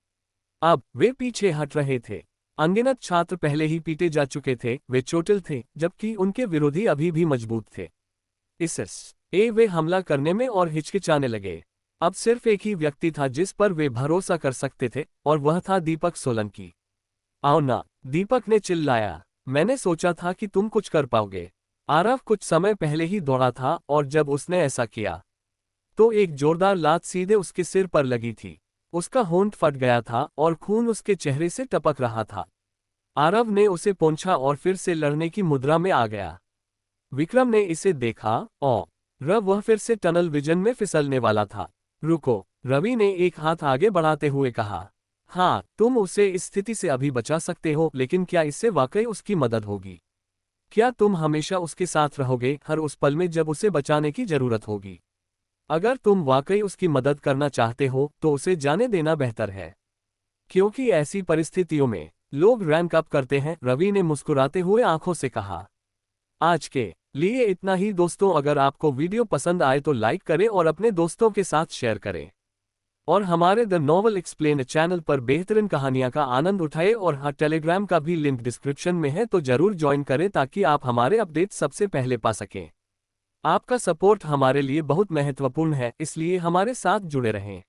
अब वे पीछे हट रहे थे। अनगिनत छात्र पहले ही पीटे जा चुके थे, वे चोटिल थे, जबकि उनके विरोधी अभी भी मजबूत थे। वे हमला करने में और हिचकिचाने लगे। अब सिर्फ एक ही व्यक्ति था जिस पर वे भरोसा कर सकते थे, और वह था दीपक सोलंकी। आओ ना, दीपक ने चिल्लाया, मैंने सोचा था कि तुम कुछ कर पाओगे। आरव कुछ समय पहले ही दौड़ा था और जब उसने ऐसा किया तो एक जोरदार लात सीधे उसके सिर पर लगी थी। उसका होंठ फट गया था और खून उसके चेहरे से टपक रहा था। आरव ने उसे पोंछा और फिर से लड़ने की मुद्रा में आ गया। विक्रम ने इसे देखा और वह फिर से टनल विजन में फिसलने वाला था। रुको, रवि ने एक हाथ आगे बढ़ाते हुए कहा। हाँ, तुम उसे इस स्थिति से अभी बचा सकते हो, लेकिन क्या इससे वाकई उसकी मदद होगी? क्या तुम हमेशा उसके साथ रहोगे, हर उस पल में जब उसे बचाने की जरूरत होगी? अगर तुम वाकई उसकी मदद करना चाहते हो तो उसे जाने देना बेहतर है, क्योंकि ऐसी परिस्थितियों में लोग रैंक अप करते हैं, रवि ने मुस्कुराते हुए आंखों से कहा। आज के लिए इतना ही दोस्तों। अगर आपको वीडियो पसंद आए तो लाइक करें और अपने दोस्तों के साथ शेयर करें, और हमारे द नॉवल एक्सप्लेन चैनल पर बेहतरीन कहानियां का आनंद उठाएं। और हाँ, टेलीग्राम का भी लिंक डिस्क्रिप्शन में है, तो जरूर ज्वाइन करें ताकि आप हमारे अपडेट सबसे पहले पा सकें। आपका सपोर्ट हमारे लिए बहुत महत्वपूर्ण है, इसलिए हमारे साथ जुड़े रहें।